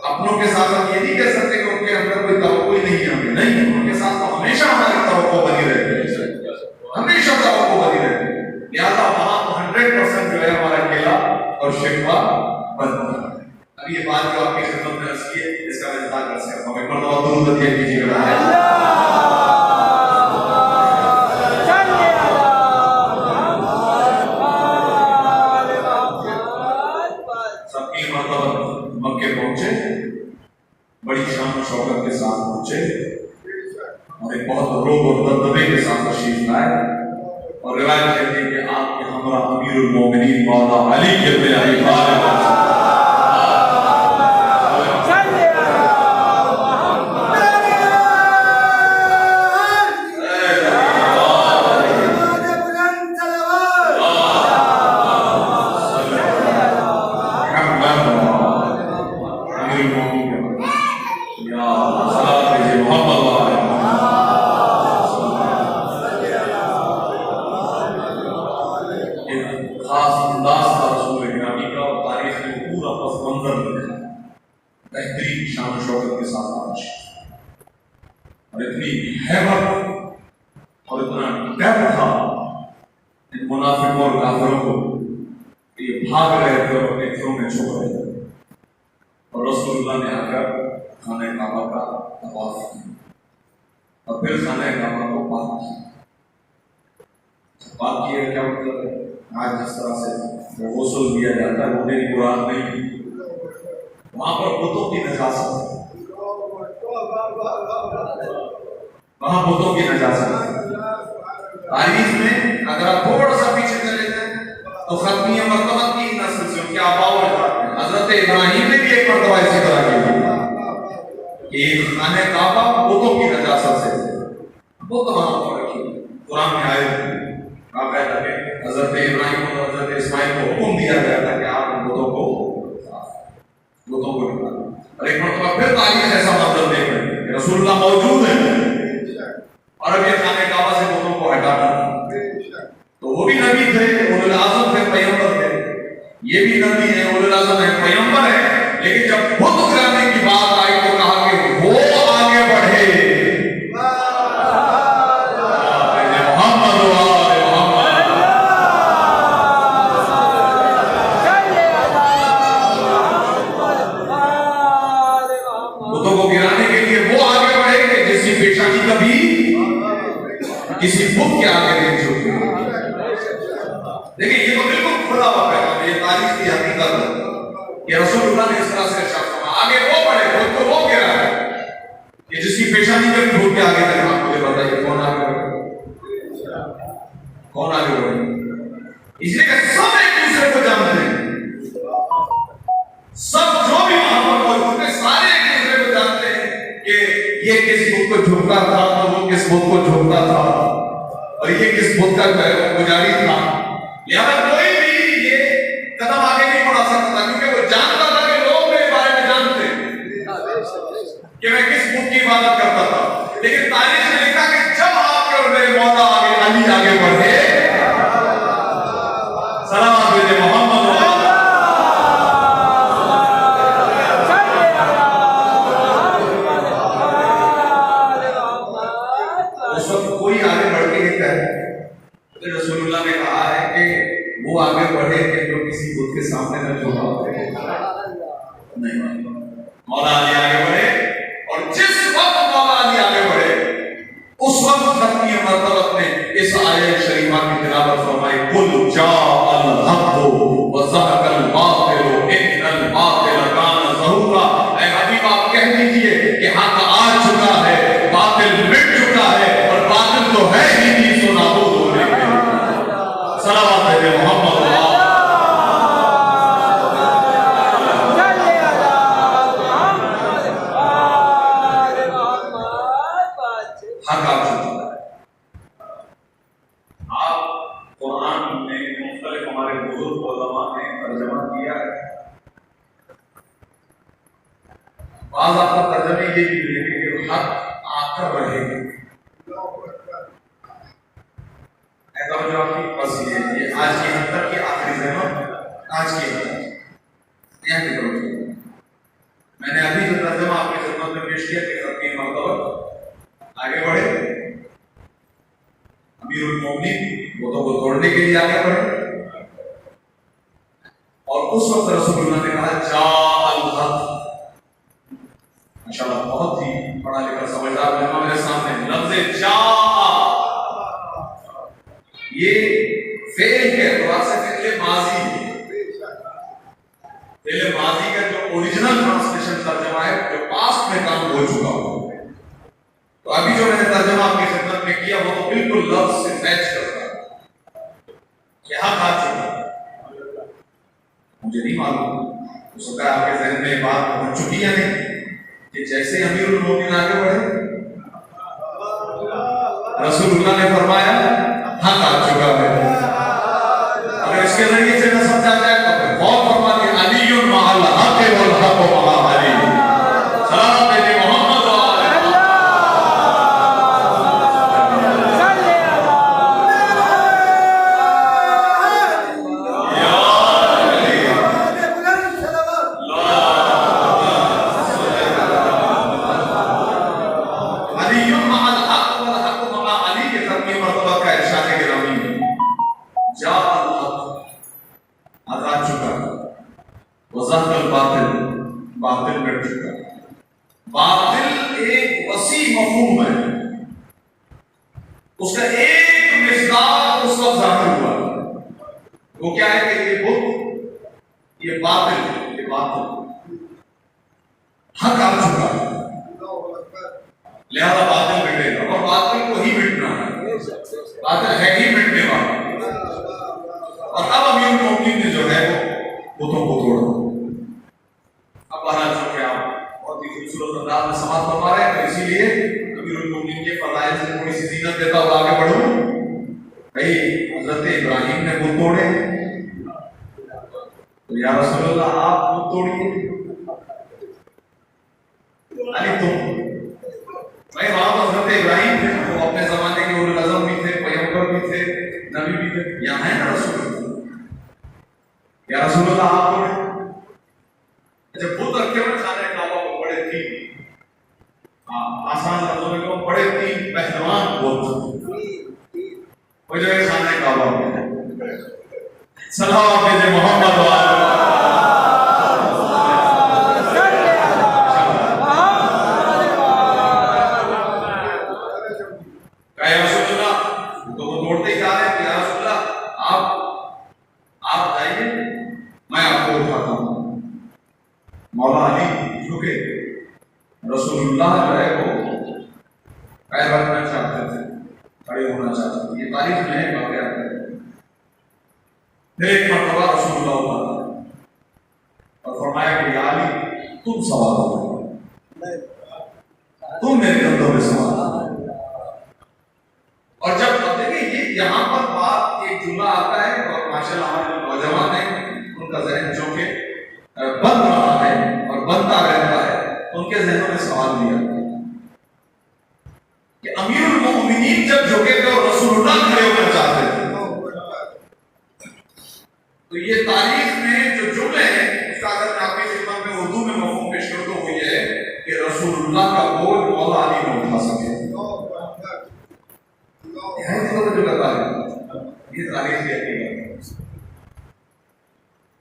Speaker 1: अपनों के साथ हम ये नहीं कह सकते कि उनके अंदर कोई तवक्को ही नहीं है, नहीं, उनके साथ तो हमेशा हमारी तवक्को बनी रहती है, हमेशा तवक्को बनी रहती है। लिहाजा वहां 100% जो है हमारा केला और शिकवा बनता है। अभी ये बात जो आपकी खिदमत में अर्ज की है, इसका मैं इंतजार कर सकता हूं। एक मरतबा दुरूद अदा कीजिएगा। मक्के पहुंचे, बड़ी शान शौकत के साथ पहुंचे और एक बहुत रोब और दबदबे के साथ तशरीफ लाए। और रिवायत कहती है कि आपके हमरा अमीरुल मोमिनीन मौला अली इब्न अबी तालिब खास अंदाज था रसूल गिरामी का, और तारीख में पूरा पस मंजर लिखा, बेहतरीन शान शौकत के साथ आज, और इतनी हैबत और इतना डर था इन मुनाफिकों और काफिरों को कि ये भाग रहे थे और अपने घरों में छुप रहे थे, और रसूलुल्लाह ने आकर खाने काबा का तवाफ किया और फिर खाने काबा को पाक किया। पाक किया क्या मतलब है? आज जिस तरह से गुस्ल दिया जाता है, वो मेरी मुराद नहीं, वहां पर बुतों की नजासत है, वहां बुतों की नजासत है। तारीख में अगर आप थोड़ा सा पीछे चले जाए तो खत्मिया मरतबा की नस्ल से उनके आबाओ हजरत इब्राहिम ने भी एक मरतबा इसी तरह की कि खाने काबा बुतों की नजासत से बुत वहां पर रखी। कुरान में आए हजरत इब्राहिम और हजरत इस्माइल को हुक्म दिया गया था कि आप बुतों को निकालें। और एक मरतबा फिर तारीख ऐसा मंजर देख रहे हैं, रसूलुल्लाह मौजूद है और अब ये खाने काबा से बुतों को हटाना, तो वो भी नबी थे, उलुल आज़म थे, पैगंबर थे, ये भी नबी है, उलुल आज़म है, पैगंबर है, लेकिन जब बुत गिराने की बात आई तो कहा कि वो आगे बढ़े। किसी बुत के आगे नहीं झुकते। देखिए ये तो बिल्कुल खुला हुआ है, ये तारीख की हकीकत है कि रसूलुल्लाह ने इस तरह से इरशाद फरमाया, आगे वो बढ़े, बुत को वो गिरा है कि जिसकी पेशानी कभी भूत के आगे तक। आप मुझे बताइए कौन आगे बढ़े, कौन आगे बढ़े? इसलिए कि सब एक दूसरे को जानते हैं, सब जो भी वहां पर मौजूद है सारे एक दूसरे को जानते हैं कि ये किस बुत को झुकता था, तो वो किस बुत को झुकता था, और ये किस बुत का पुजारी था। लिहाजा कोई भी ये कदम आगे नहीं बढ़ा सकता था, क्योंकि वो जानता था कि लोग मेरे बारे में जानते कि मैं किस बुत की इबादत करता था। लेकिन तारीख ने लिखा कि जब आपके और मेरे मौला आगे अली आगे बढ़े, सलाम भेजे मोहम्मद, कोई आगे बढ़ के ये कहे तो रसूलुल्लाह ने कहा है कि वो आगे बढ़े कि जो किसी बुत के सामने न झुका नहीं। मौला अली आगे बढ़े, और जिस वक्त मौला अली आगे बढ़े उस वक्त खत्मी मरतबत ने इस आयत शरीफा की तिलावत फरमाई, कुल जाअल हक़्क़ु व ज़हक़ल बातिलु इन्नल बातिल कान ज़हूक़ा। ऐ हबीब आप कह दीजिए कि हक आ चुका है, बातिल मिट चुका है, और बातिल तो है ही नहीं, सो नाबूद होने के। सलावत है मोहम्मद। हक आ चुका है। आप कुरान में मुख्तलिफ हमारे बुजुर्ग उलमा ने तर्जुमा किया है, बाज़ आपका तर्जुमे ये भी मिलेंगे कि हक आकर रहेगा। ऐसा जो आपकी बस ये आज की हद तक की आखिरी ज़माना, आज की हद तक यहाँ की तरफ मैंने अभी जो तर्जुमा आपकी खिदमत में पेश किया कि खत्मी मरतबा आगे बढ़े, अमीरुल मोमिनीन बुतों को तोड़ने के लिए आगे बढ़े, और उस वक्त रसूलुल्लाह ने कहा जाअल हक़। माशाअल्लाह बहुत ही पढ़ा लिखा समझदार उलमा मेरे सामने लफ्ज़ जा, ये फेल के एतबार से फेल माजी, फेल माजी का जो ओरिजिनल ट्रांसलेशन तर्जुमा है, जो पास्ट में काम हो चुका हो। तो अभी जो मैंने तर्जुमा आपकी खिदमत में किया वो तो बिल्कुल लफ्ज़ से मैच करता है कि हक आ चुका। मुझे नहीं मालूम हो सकता है आपके ज़हन में बात पहुंच चुकी है नहीं कि जैसे अमीरुल मोमिनीन आगे बढ़े, रसूलुल्लाह ने फरमाया हक आ चुका है। अगर इसके जरिए से न समझा जाए तो बहुत फरमानी अलीयुन मअल हक़ वल हक़ मअ अली। सलाम भेजे मोहम्मद। बातिल मिट चुका है। बातिल एक वसी मफहूम है, उसका एक मिसदाक उस वक्त जाहिर हुआ, वो क्या है कि ये बुत, ये बातिल हक आ चुका है, लिहाजा बातिल मिटेगा और बातिल को ही मिटना है, बातिल है ही मिटने वाला। और अब अमीरुल मोमिनीन ने जो है वो बुतों को तोड़ा। अब बहरहाल जो कि आप बहुत ही खूबसूरत अंदाज में समाप्त फरमा रहे हैं, तो इसीलिए अमीरुल मोमिनीन के फज़ाइल से थोड़ी सी ज़ीनत देता हुआ आगे बढ़ूं। भाई हज़रत इब्राहिम ने बुत तोड़े, तो या रसूलल्लाह आप बुत तोड़िए। अरे तुम भाई वहां तो हज़रत इब्राहिम थे, वो अपने जमाने के उलुल अज़म भी थे, पैगंबर भी थे, नबी भी थे। यहाँ है ना रसूलुल्लाह, या रसूलुल्लाह आप तोड़े। जब बुत रखे हुए खाने काबा को बड़े तीन, आसान लफ्जों में कहूं बड़े तीन पहलवान बुत वो जो है खाने काबा में। सलावत भेजे मोहम्मद तो वो तोड़ते ही जा रहे हैं। या रसूलल्लाह आप जाइए, मैं आपको उठाता हूँ। मौला अली झुके, रसूलुल्लाह जो है वो पैर रखना चाहते थे, खड़े होना चाहते थे। ये तारीफ में है वाक़या है। फिर एक मरतबा रसूलुल्लाह उठा और फरमाया कि या अली तुम सवार हो, तुम मेरे कंधों पे सवार हो। और जब देखिए ये यहाँ पर बात एक जुमला आता है और माशाल्लाह हमारे जो नौजवान हैं उनका ज़हन जो कि बन रहा है और बनता रहता है, उनके ज़हनों में सवाल दिया कि अमीरुल मोमिनीन जब झुके थे और रसूलुल्लाह खड़े होकर चाहते थे, तो ये तारीख में जो जुमले हैं उसका अगर मैं आपकी खिदमत में उर्दू में मफ़हूम पेश करूं तो वो ये है कि रसूलुल्लाह का बोझ मौला अली न उठा सके। ये तारीख की हकीकत।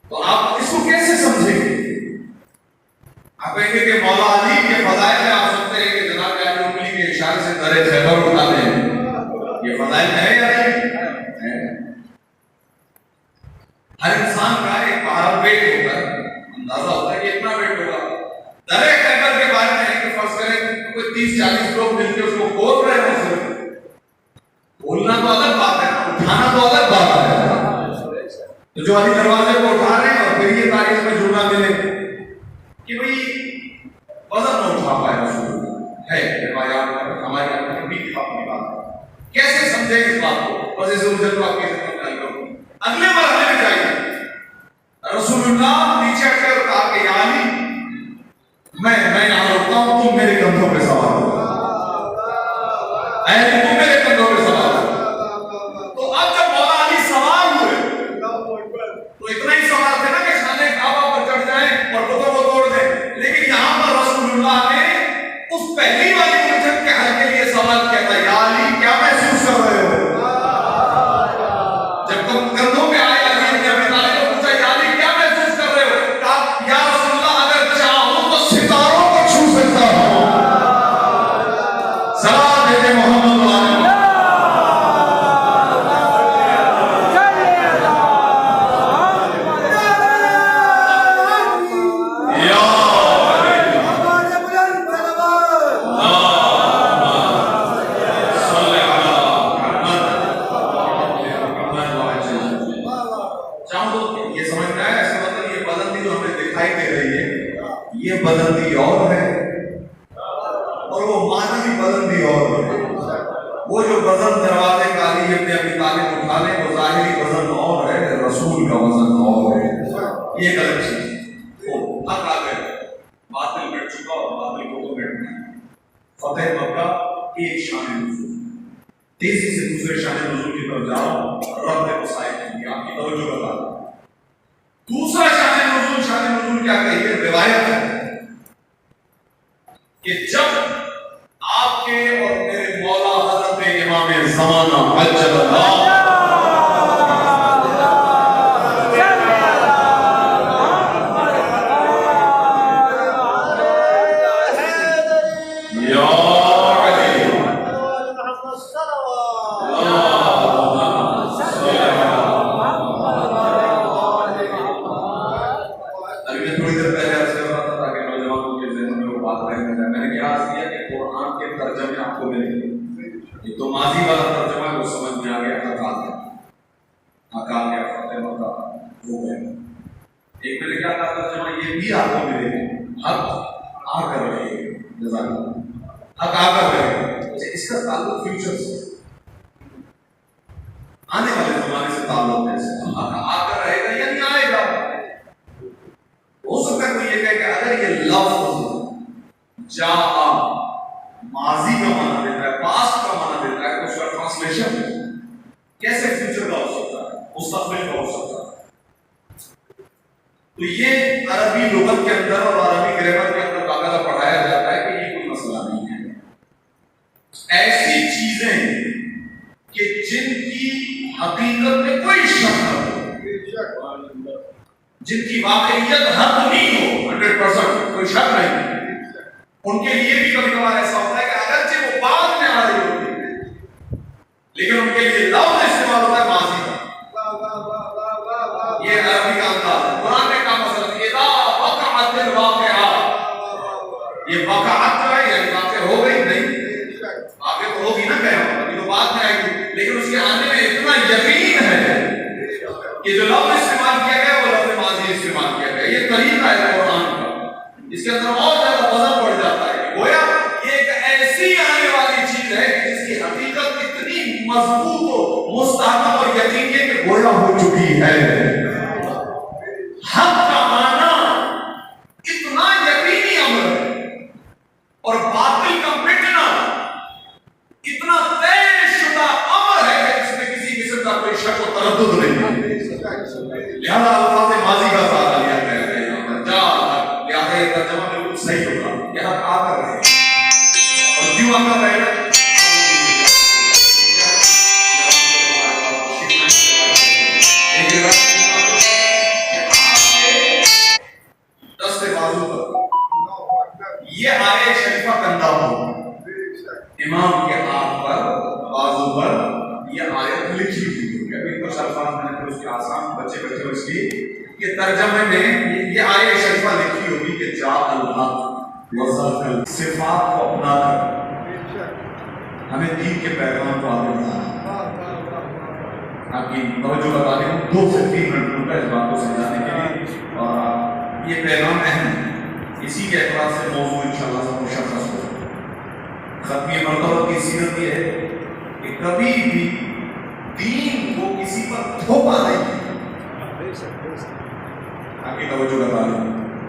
Speaker 1: तो आप इसको कैसे समझेंगे? आप कहेंगे कि मौला अली के फज़ाइल में आप सुनते हैं कि जनाब अली उंगली के इशारे से दरे खैबर उठाते हैं, ये फज़ाइल है या नहीं है? हर इंसान का एक बाहर वेट होता है, अंदाजा होता है कि इतना वेट होगा। दरे खैबर के बारे में है कि फर्ज करें कोई 30-40 लोग मिलकर उसको खोल रहे हो, सिर्फ बोलना तो अलग बात है, उठाना तो अलग बात है। तो जो अली दरवाजे को उठा रहे हैं और फिर ये तारीख में जुड़ना मिले कि भाई वजन न उठा पाए रसूलुल्लाह है, रिवायात हमारी अपनी अपनी बात है। कैसे समझे इस बात को? बस इसे उधर तो आपकी खिदमत में करूं। अगले मरहले में जाइए, रसूलुल्लाह नीचे हटकर कहा कि या अली मैं यहाँ रुकता हूं, तुम मेरे कंधों पे सवार हो, तुम मेरे कंधों पे सवार हो। तो अब जब मौला अली सवार हुए तो इतना ही सवार थे ना कि खाने काबा पर चढ़ जाएं और बुतों को तोड़ दें, लेकिन यहाँ पर रसूलुल्लाह ने उस पहली वाली उलझन के हल के लिए सवाल किया था, या अली क्या महसूस कर रहे हो? जब तुम कंधों पे आए अली ने अबी तालिब को पूछा, या अली क्या महसूस कर रहे हो? कहा या रसूलुल्लाह अगर चाहूं तो सितारों को छू सकता हूं। सलाम भेजे मोहम्मद ये बदलती और है और वो मानवी बदलती और है। वो जो वजन दरवाजे का अली इब्न अबी तालिब उठा ले वो जाहिरी वजन और है, रसूल का वजन और है। ये गलत चीज वो हक आ गए, बातिल मिट चुका और बातिल को तो मिटना है। फतेह मक्का एक शान नुज़ूल, तेजी से दूसरे शान नुज़ूल की तरफ जाओ, रब ने मुसाइब की आपकी तवज्जो बता। दूसरा शान नुज़ूल क्या कहिए? रिवायत है कि जब आपके और मेरे मौला हज़रत इमाम ज़माना अज्जलल्लाह फातिमा का हो गया। एक मैंने क्या कहा तर्जुमा ये भी आपको मिले, हक आकर रहे, हक आकर रहे। इसका ताल्लुक फ्यूचर से, आने वाले जमाने से ताल्लुक है। हक आकर रहेगा या नहीं आएगा। हो सकता है कोई ये कहे कि अगर ये लफ्ज जा माजी का माना देता है, पास्ट का माना देता है, तो उसका ट्रांसलेशन कैसे फ्यूचर का हो सकता है, मुस्तकबिल का हो सकता है। तो ये अरबी लुगत के अंदर और अरबी ग्रामर के अंदर बाकायदा पढ़ाया जाता है कि ये कोई मसला नहीं है। ऐसी चीजें कि जिनकी हकीकत में कोई शक न हो, जिनकी वाकईयत हक नहीं हो, 100% कोई शक नहीं, उनके लिए भी कभी कभार ऐसा होता है कि अगरचे वो बाद में आ रही होती है, लेकिन उनके लिए लफ्ज इस्तेमाल होता है माजी का। ये अरबी का अंदाज है। कुरान ने कहा मसलन इदा वक़अतिल वाक़िआ, ये वक़अत जो है यानी वाक़या हो गई नहीं, आगे तो होगी ना, कयामत अभी तो बाद में आएगी, लेकिन उसके आने में इतना यकीन है कि जो लफ्ज इस्तेमाल किया गया वो लफ्ज माजी इस्तेमाल किया गया। ये तरीका है कुरान का, इसके अंदर और ज्यादा वजन बढ़ जाता है। गोया ये एक ऐसी आने वाली चीज है कि जिसकी हकीकत इतनी मजबूत हो, मुस्तहकम और यकीनी कि गोया हो चुकी है। हक का आना इतना यकीनी अमर है और बातिल का मिटना इतना तयशुदा अमर है कि इसमें किसी किस्म का कोई शक और तरद्दुद नहीं है। लिहाजा अल्फाज़ माजी का सहारा लिया गया है यहाँ पर। लिहाजा ये तर्जुमा बिल्कुल सही होगा, यहाँ आकर रहे और क्यों आकर रहे ना, ये आए शरीफा कंधा हो इमाम के हाथ पर बाजू पर ये आयत लिखी हुई है। अभी कुछ अल्फाज मैंने फिर उसके आसान बच्चे बच्चे उसकी के तर्जमे में ये आयत शरीफा लिखी होगी कि जा अल्लाह वज़ल सिफात को अपना कर हमें दीन के पैगाम को आगे बढ़ाना। आपकी तवज्जो बता दें 2 से 3 मिनट लूंगा इस बात को समझाने के लिए, और ये पैगाम अहम है। इसी के एतबार से मौजू इंशाअल्लाह सब मुशख़्ख़स हो। खत्मी मरतबा की सीरत ये है कि कभी भी दीन को किसी पर थोपा नहीं। आपकी तवज्जो बता दें,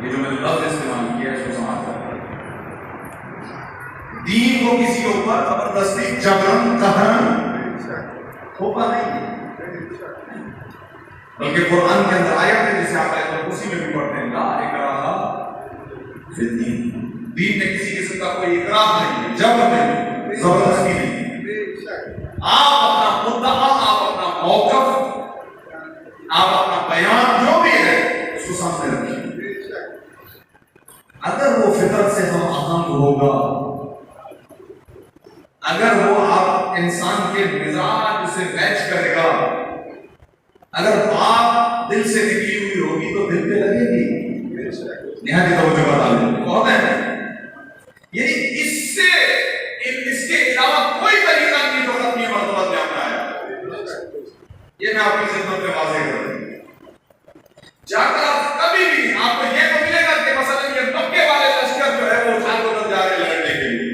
Speaker 1: ये जो मैंने लफ्ज़ इस्तेमाल किया है इसको समझ कर, दीन को किसी के ऊपर जबरदस्ती जबरन कहरन थोपा नहीं, बल्कि कुरान के अंदर आयत है जिसे आप आयत कुर्सी में भी पढ़ते हैं, ला इकराहा फिद दीन, दीन में किसी किस्म का कोई इकरार नहीं है, जबर नहीं, जबरदस्ती नहीं। आप अपना मुद्दा, आप अपना मौक़िफ़, आप अपना बयान जो भी है उसको सामने रखिए। अगर वो फितरत से हम आहंग होगा, अगर वो आप इंसान के मिजाज से मैच करेगा, अगर बात दिल से निकली हुई होगी तो दिल पे लगेगी। निहायत तवज्जो बता दें बहुत है, ये इससे इसके अलावा कोई तरीका नहीं जो अपनी मर्तबा में अपना है। ये मैं आपकी खिदमत में वाज़ेह कर दूं। जाकर आप कभी भी आपको ये तो मिलेगा कि मसलन ये मक्के वाले लश्कर जो है वो उठा कर जा रहे लड़ने के लिए,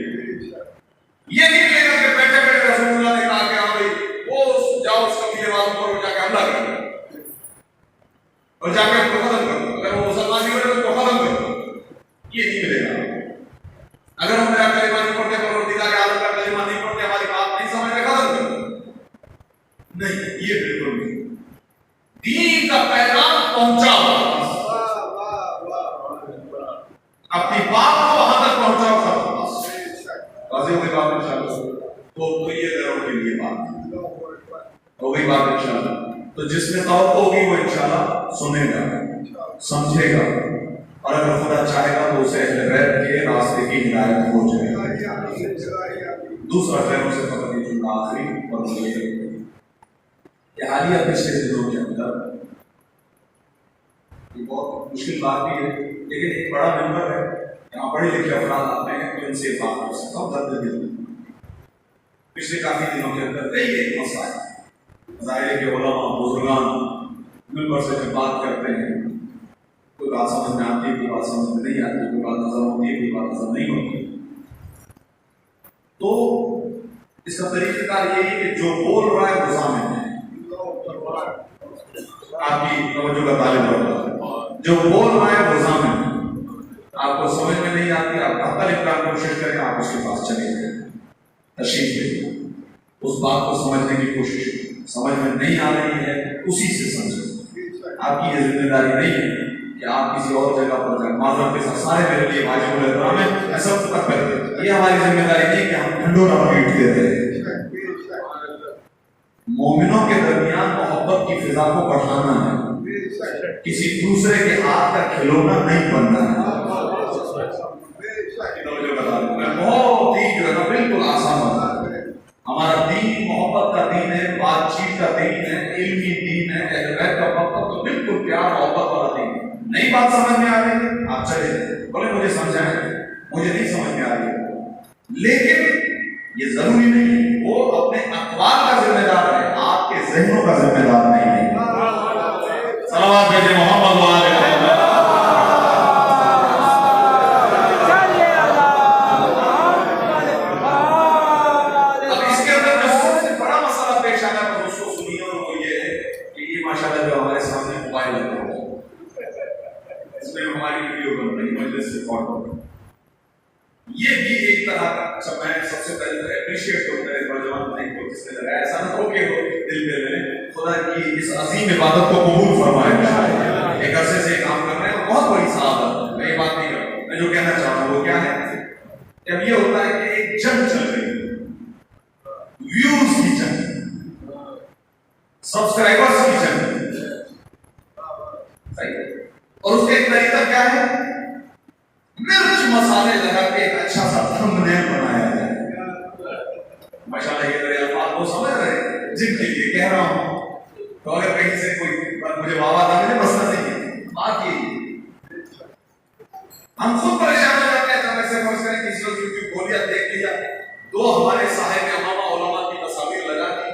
Speaker 1: ये नहीं मिलेगा कि बैठे बैठे रसूलुल्लाह ने कहा कि हाँ भाई वो जाओ उस कबीले वालों पर जाके हमला करो और जाके उनको खत्म करो, अगर वो मुसलमान भी हो तो उनको खत्म करो, ये नहीं मिलेगा। अगर हम मेरा कलिमा नहीं पढ़ते, परवरदिगार आलम का कलिमा नहीं पढ़ते, हमारी बात नहीं समझ में, खत्म करो, नहीं, ये बिल्कुल नहीं। दीन का पैगाम पहुंचाओ, अपनी बात को वहां तक पहुंचाओ, खत्म, वाज़ेह हो गई बात इंशाअल्लाह। तो ये जरूर के लिए बात हो गई बात इंशाअल्लाह। तो जिसमें तवक्को होगी वो इंशाअल्लाह सुनेगा, समझेगा, और अगर खुदा चाहेगा तो उसे अहले बैत के रास्ते की हिदायत हो जाएगी। दूसरा खैरों से फकत ये जुमला आखिरी और ये कि हालिया पिछले दिनों के अंदर ये बहुत मुश्किल बात भी है, लेकिन एक बड़ा मेंबर है यहाँ, पढ़े लिखे अफराद आते हैं तो इनसे बात कर सकता हूँ। दर्द दिल पिछले काफी दिनों के अंदर कई एक मसला है, ज़ाहिर के उलमा बुजुर्गान ممبر سے جب بات کرتے ہیں کوئی بات سمجھ میں آتی ہے، کوئی بات سمجھ میں نہیں آتی، کوئی بات نظر ہوتی ہے، کوئی بات نظر نہیں ہوتی. تو اس کا طریقہ کار یہ ہے کہ جو بول رہا ہے وہ ضامن ہے. آپ کی توجہ کا طالب ہوگا، جو بول رہا ہے وہ ضامن ہے. آپ کو سمجھ میں نہیں آتی، آپ حتی الامکان کوشش کریں، آپ اس کے پاس چلے جائیں، تشریف لے اس بات کو سمجھنے کی کوشش کریں. سمجھ میں نہیں آ رہی ہے اسی سے سمجھیں. آپ کی یہ ذمہ داری نہیں ہے کہ آپ کسی اور جگہ پر جائیں. معذرت کے ساتھ سارے میرے لیے واجب الاحترام ہے، میں سب تک کر دیں. یہ ہماری ذمہ داری نہیں کہ ہم ڈھنڈورا پیٹتے رہیں. مومنوں کے درمیان محبت کی فضا کو بڑھانا ہے، کسی دوسرے کے ہاتھ کا کھلونا نہیں بننا ہے. بہت ہی جو ہے نا بالکل آسان ہے. ہمارا دین محبت کا دین ہے، بات چیت کا دین ہے، علمی دین ہے، اہل بیت کا محبت تو بالکل پیار محبت والا دین ہے. نئی بات سمجھ میں آ رہی ہے آپ چلے بولے مجھے سمجھائیں، مجھے نہیں سمجھ میں آ رہی ہے. لیکن یہ ضروری نہیں، وہ اپنے اقوال کا ذمہ دار ہے، آپ کے ذہنوں کا ذمہ دار نہیں ہے. صلوات بھیجے محمد و آل محمد. اب اس کے اندر جو سب سے بڑا مسئلہ پیش آیا تو اس کو سنیے، اور وہ یہ ہے کہ یہ ماشاءاللہ جو ہمارے سامنے موبائل لگا ہوا ہے، اس میں ہماری ویڈیو بن رہی ہے، مجلس ریکارڈ ہو رہی ہے. یہ بھی ایک طرح کا اچھا، میں سب سے پہلے اپریشیٹ کرتا ہے نوجوان بھائی کو جس نے لگایا. ایسا نہ ہو کہ ہو دل میں خدا کی اس عظیم عبادت کو قبول فرمائے. ایک عرصے سے کام کر رہے ہیں، بہت بڑی سعادت. میں یہ بات نہیں کرتا، میں جو کہنا چاہتا ہوں وہ کیا ہے، جب یہ ہوتا ہے کہ ایک جنگ چل رہی ہے، ویوز کی جنگ، سبسکرائبرز کی جنگ، اور اس کا ایک طریقہ کیا ہے، مرچ مسالے لگا کے ایک اچھا سا تھمبنیل بنایا جائے. ماشاءاللہ یہ میرے الفاظ وہ سمجھ رہے ہیں جن کے لیے کہہ رہا ہوں. تو اگر کہیں سے کوئی مجھے آواز آ مجھے مسئلہ نہیں ہے. بات یہ ہم خود پریشان ہو جاتے ہیں جب ایسے فرض کریں کسی وقت یوٹیوب کھول لیا، دیکھ لیا، دو ہمارے صاحب امامہ علماء کی تصاویر لگا دی،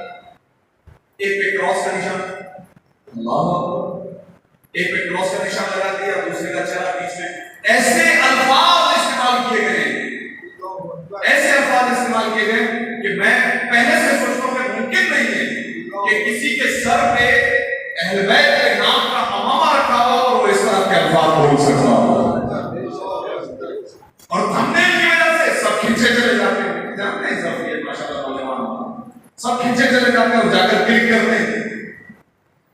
Speaker 1: ایک پہ کراس کا نشان، اللہ اکبر، ایک پہ کراس کا نشان لگا دیا، دوسرے کا چلا بیچ میں. ایسے الفاظ استعمال کیے گئے، ایسے الفاظ استعمال کیے گئے کہ میں پہلے سے سوچتا ہوں کہ ممکن نہیں ہے کہ کسی کے سر پہ اہل بیت کے نام کا امامہ رکھا ہوا اور وہ اس طرح کے الفاظ بول سکتا ہو. اور تھمبنیل کی وجہ سے سب کھینچے چلے جاتے ہیں. جانتے ہیں سب یہ ماشاءاللہ نوجوان سب کھینچے چلے جاتے ہیں اور جا کر کلک کرتے ہیں.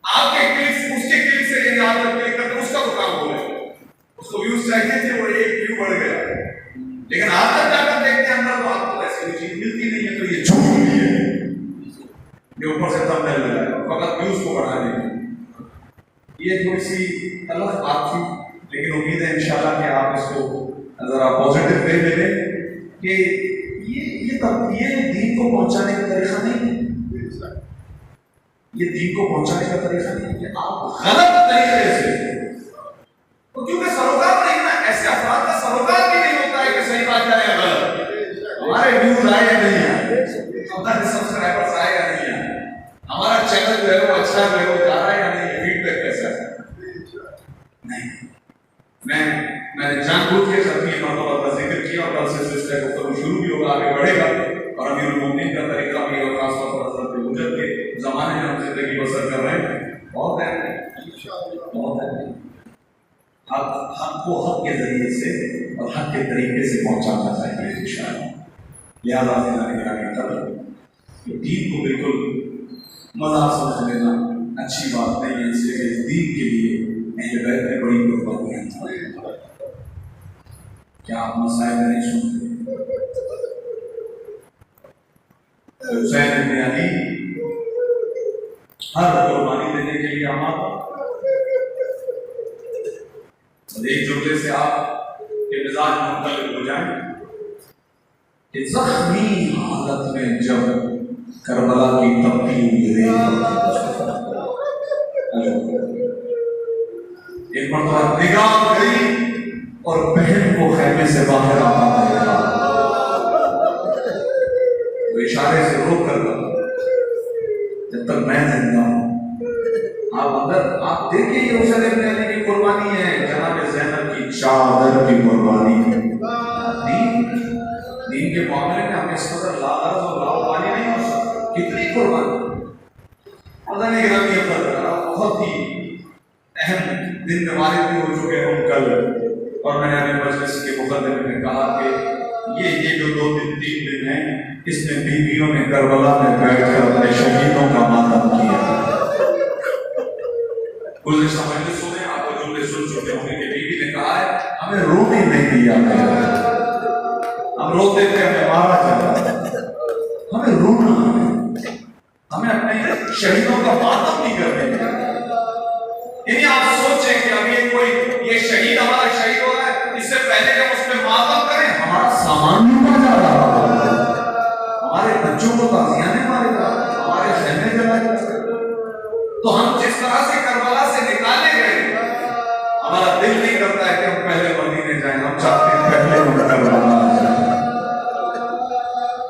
Speaker 1: آپ کے کلک اس کے کلک سے یعنی آپ کلک کرتے ہیں، اس کا تو کام بولے، اس کو ویوز چاہیے تھے، وہ ایک ویو بڑھ گیا. لیکن آپ تک جا کر دیکھتے ہیں اندر تو آپ کو ایسی کوئی چیز ملتی نہیں ہے. تو یہ جھوٹ بھی ہے، یہ اوپر سے تھمبنیل لگا ہے فقط ویوز کو بڑھانے کے. یہ تھوڑی سی الگ بات تھی، لیکن امید ہے انشاءاللہ کہ آپ اس کو ذرا پازیٹیو وے میں لیں کہ یہ دین کو پہنچانے کا طریقہ نہیں ہے. یہ دین کو پہنچانے کا طریقہ نہیں ہے کہ آپ غلط طریقے سے، کیونکہ سروکار نہیں نا، ایسے افراد کا سروکار بھی نہیں ہوتا ہے کہ صحیح بات جائے یا غلط. ہمارے ویوز آئے یا نہیں آئے، ہمارے سبسکرائبرز آئے یا نہیں آئے، ہمارا چینل جو ہے وہ اچھا جو ہے وہ جا رہا ہے یا نہیں، فیڈ بیک کیسا ہے. نہیں، میں نے جان بوجھ کے ختمی مرتبہ کا ذکر کیا، اور کل سے سلسلہ گفتگو شروع بھی ہوگا، آگے بڑھے گا. اور امیر المومنین کا طریقہ بھی، اور خاص طور پر حضرت حجت کے زمانے میں ہم زندگی بسر کر رہے ہیں. بہت ہے، بہت ہے. حق کو حق کے ذریعے سے اور حق کے طریقے سے پہنچانا چاہیے انشاءاللہ. لہٰذا دین کو بالکل مذاق سمجھ لینا اچھی بات نہیں ہے، اس لیے کہ دین کے لیے اہل بیت نے بڑی قربانیاں دی. کیا آپ مسائل نہیں سنتے؟ حسین ابن علی ہر قربانی دینے کے لیے آمادہ. ایک جملے سے آپ کے مزاج منقلب ہو جائیں کہ زخمی حالت میں جب کربلا کی تپتی ہوئی ایک مرتبہ نگاہ گئی اور بہن کو خیمے سے باہر آتا دیکھا، وہ اشارے سے روک کر جب تک میں زندہ ہوں आप अंदर आप देखिए ये हुसैन इब्न अली की कुर्बानी है, जनाब ज़ैनब की चादर की कुर्बानी। दीन के मामले में हम इस कदर लालच और लावाली नहीं हो सकते। कितनी कुर्बानी अल्लाह ने गिरामी पर बहुत ही अहम दिन हमारे भी हो चुके हैं कल, और मैंने अपने मजलिस के मुकद्दमे में कहा कि ये जो 2-3 दिन हैं, इसमें बीवियों ने करबला में बैठकर अपने शहीदों का मातम किया। गुज़िश्ता मजलिसों में आप जुमले सुन चुके होंगे कि बीवी ने कहा है हमें रोटी नहीं दिया गया, हम रोते थे हमें मारा जाता, हमें रोना है, हमें अपने शहीदों का मातम नहीं करने दिया। यानी आप सोचें कि अभी कोई ये शहीद हमारा शहीद हो रहा है, इससे पहले जब उस पर मातम करें हमारा सामान लूटा जा रहा है, हमारे बच्चों को ताज़ियाने मारेगा, हमारे ज़हने जलाएगा। तो हम जिस तरह से करबला से निकाले गए, हमारा दिल नहीं करता है कि हम पहले मदीने जाएं, हम चाहते हैं पहले हम करबला जाएं।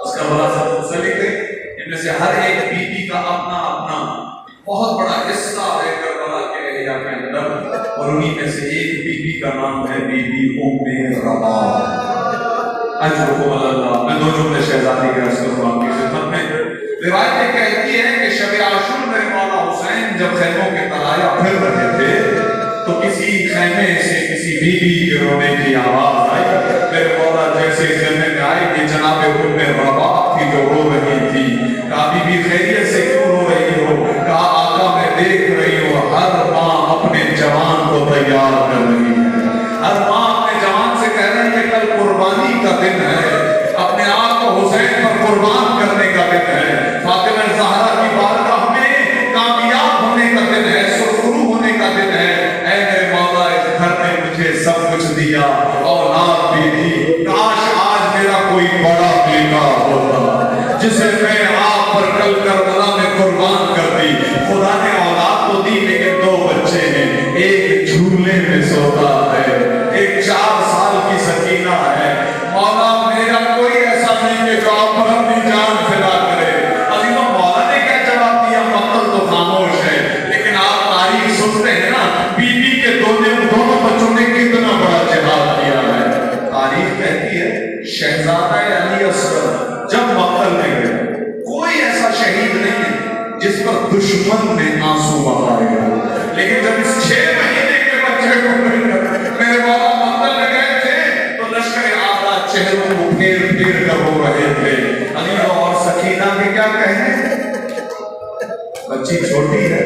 Speaker 1: उस करबला से मुंसलिक है, इनमें से हर एक बीबी का अपना अपना बहुत बड़ा हिस्सा है करबला के एरिया के अंदर, और उन्हीं में से एक बीबी का नाम है बीबी उम्मे रबा। अल्लाह, मैं 2 जुमले शहजादी के अर्ज़ करूंगा आपकी खिदमत में। रिवायत कहती है कि शब आशूर में मौला हुसैन जब खैमों के तलाया फिर रहे थे, तो किसी खैमे से किसी बीबी के रोने की आवाज आई। फिर मौला जैसे खैमे में आए कि जनाब उम्मे रबा थी जो रो रही थी। कहा बीबी खैरियत से क्यों रो रही हो? कहा आका मैं देख रही हूँ हर माँ अपने जवान को तैयार कर रही है, हर माँ अपने जवान से कह रही है कल कुर्बानी का दिन है, अपने आप को हुसैन पर कुर्बान करने का दिन है, फातिमा ज़हरा की बारगाह में कामयाब होने का दिन है, सुरखरू होने का दिन है। ऐ मेरे मौला इस घर ने मुझे सब कुछ दिया, औलाद भी दी, काश आज मेरा कोई बड़ा बेटा होता जिसे मैं आप पर कल करबला में कुर्बान कर दी। खुदा ने औलाद तो दी लेकिन 2 बच्चे हैं, एक झूले में सोता है, एक 4 साल की सकीना है। मौला मेरा कोई ऐसा नहीं है जो आप पर अपनी जान फिदा करे। अजीज़ों, मौला ने क्या जवाब दिया? मक्तल तो खामोश है, लेकिन आप तारीख सुनते हैं ना, बीबी के दोनों बच्चों ने कितना बड़ा जिहाद किया है। तारीख कहती है शहजादा अली असगर जब मक्तल में गए, कोई ऐसा शहीद नहीं है जिस पर दुश्मन ने आंसू बहाए, लेकिन जब इस 6 महीने के बच्चे को मेरे बाबा मक्तल में गए थे तो लश्कर आदा चेहरों को फेर फेर कर रो रहे थे। अली और सकीना के क्या कहने, बच्ची छोटी है,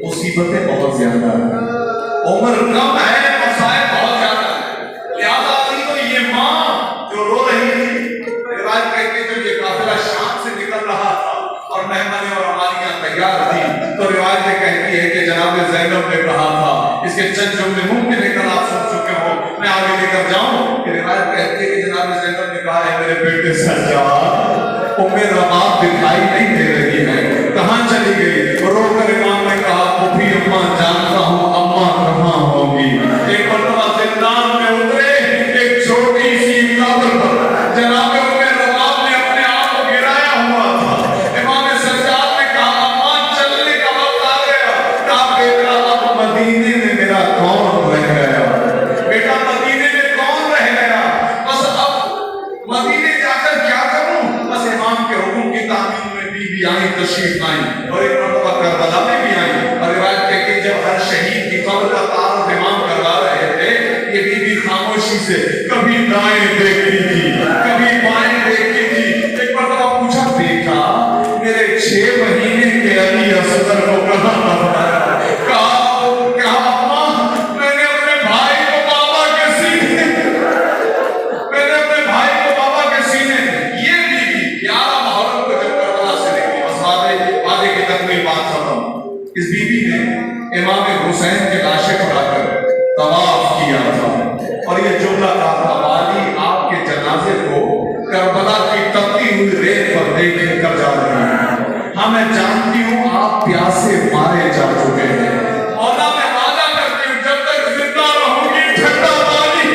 Speaker 1: मुसीबतें बहुत ज्यादा है, उम्र कम है, मसाइब बहुत ज्यादा है, लिहाजा अली को ये माँ जो रो रही थी, रिवायत कहती है ये काफिला शाम से निकल रहा था और मेहमानें और अमानियां तैयार थी, तो रिवायत कहती है कि जनाब ज़ैनब ने कहा था, इसके चंद जुमले मुंह लेकर आप सुन चुके हो, मैं आगे लेकर जाऊं कि रिवायत कहती है कि जनाब ज़ैनब ने कहा है मेरे बेटे सज्जाद उम्मे रबा दिखाई नहीं दे रही है, कहां चली गई? रोकर इमाम ने कहा फूफी अम्मा जानता हूं अम्मा कहां होगी। एक मरतबा जिंदान में उतरे, एक छोटी सी कब्र पर जनाब उम्मे रबा ने अपने आप को गिराया हुआ था। इमाम सज्जाद ने कहा अम्मा चलने का वक्त आ गया। कहा बेटा अब मदीने में मेरा कौन रह गया? बेटा मदीने में कौन रह गया? बस अब मदीने जाकर क्या करूं? बस इमाम के हुक्म की तामील में बीबी आई, तशरीफ आई, और एक मरतबा करबला में भी आई। और रिवायत कहती है जब हर शहीद की कब्र का तारुफ इमाम करवा रहे थे, ये बीबी खामोशी से कभी दाएं देखती थी, कभी बाएं देखती थी। एक मरतबा पूछा बेटा मेरे 6 महीने के अली असगर को कहां दफनाया? कहा अम्मा मैंने अपने भाई को बाबा के सीने, मैंने अपने भाई को बाबा के सीने। ये बीबी 11 मुहर्रम को जब करबला से निकली, बस वादे की तकमील बात खत्म। इस बीबी ने इमाम हुसैन के लाशें उठाकर तवाफ किया था, और ये जुमला कहा था वाली आपके जनाजे को करबला की तपती हुई रेत पर देख कर जा रही है। हाँ मैं जानती हूँ आप प्यासे मारे जा चुके हैं, मौला मैं वादा करती हूँ जब तक जिंदा रहूंगी ठंडा पानी,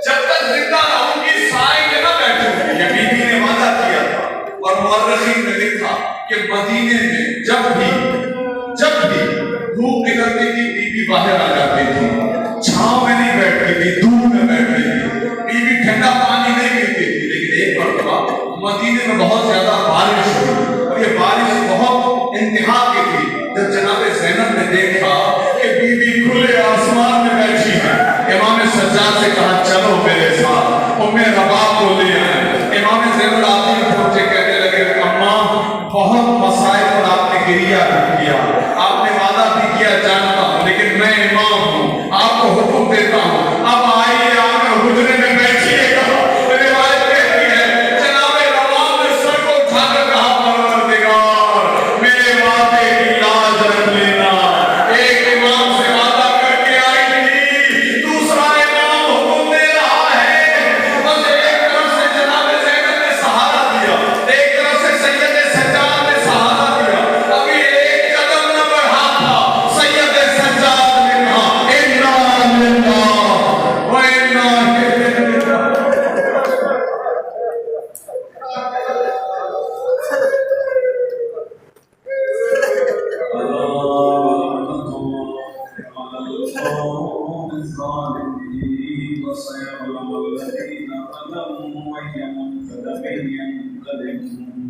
Speaker 1: जब तक जिंदा रहूंगी साए में ना बैठूंगी। ये बीबी ने वादा किया था, और मुअर्रिखीन ने लिखा कि मदीने में जब भी धूप निकलती थी, बीबी बाहर आ जाती थी, छांव में नहीं बैठती थी, धूप में बैठती थी, बीबी ठंडा पानी नहीं पीती थी। लेकिन एक मरतबा मदीने में बहुत ज्यादा बारिश हुई और ये बारिश बहुत इंतहा की थी। जब जनाब ज़ैनब ने देखा कि बीबी खुले आसमान में बैठी है, इमाम सज्जाद से कहा चलो मेरे साथ, उम्मे रबाब को ले आए। इमाम ज़ैनब आती पहुंचे, कहने लगे अम्मा बहुत मसाइल पर आपने गिरिया भी किया, आपने वादा भी किया, जानता हूं, लेकिन मैं इमाम हूं, आपको हुक्म देता हूं, अब आइए आकर हुजरे में बैठिएगा। रिवायत कहती है जनाब रबाब ने सर को उठाकर कहा परवरदिगार मेरे वादे की लाज रख लेना। एक इमाम से वादा करके आई थी, दूसरा इमाम हुक्म दे रहा है। बस एक तरफ से जनाब ज़ैनब ने सहारा दिया, एक तरफ से सैयद सज्जाद ने सहारा दिया, अभी एक कदम न बढ़ा था, सैयद सज्जाद ने कहा इन्ना लिल्लाह व इन्ना इलैहि राजिऊन।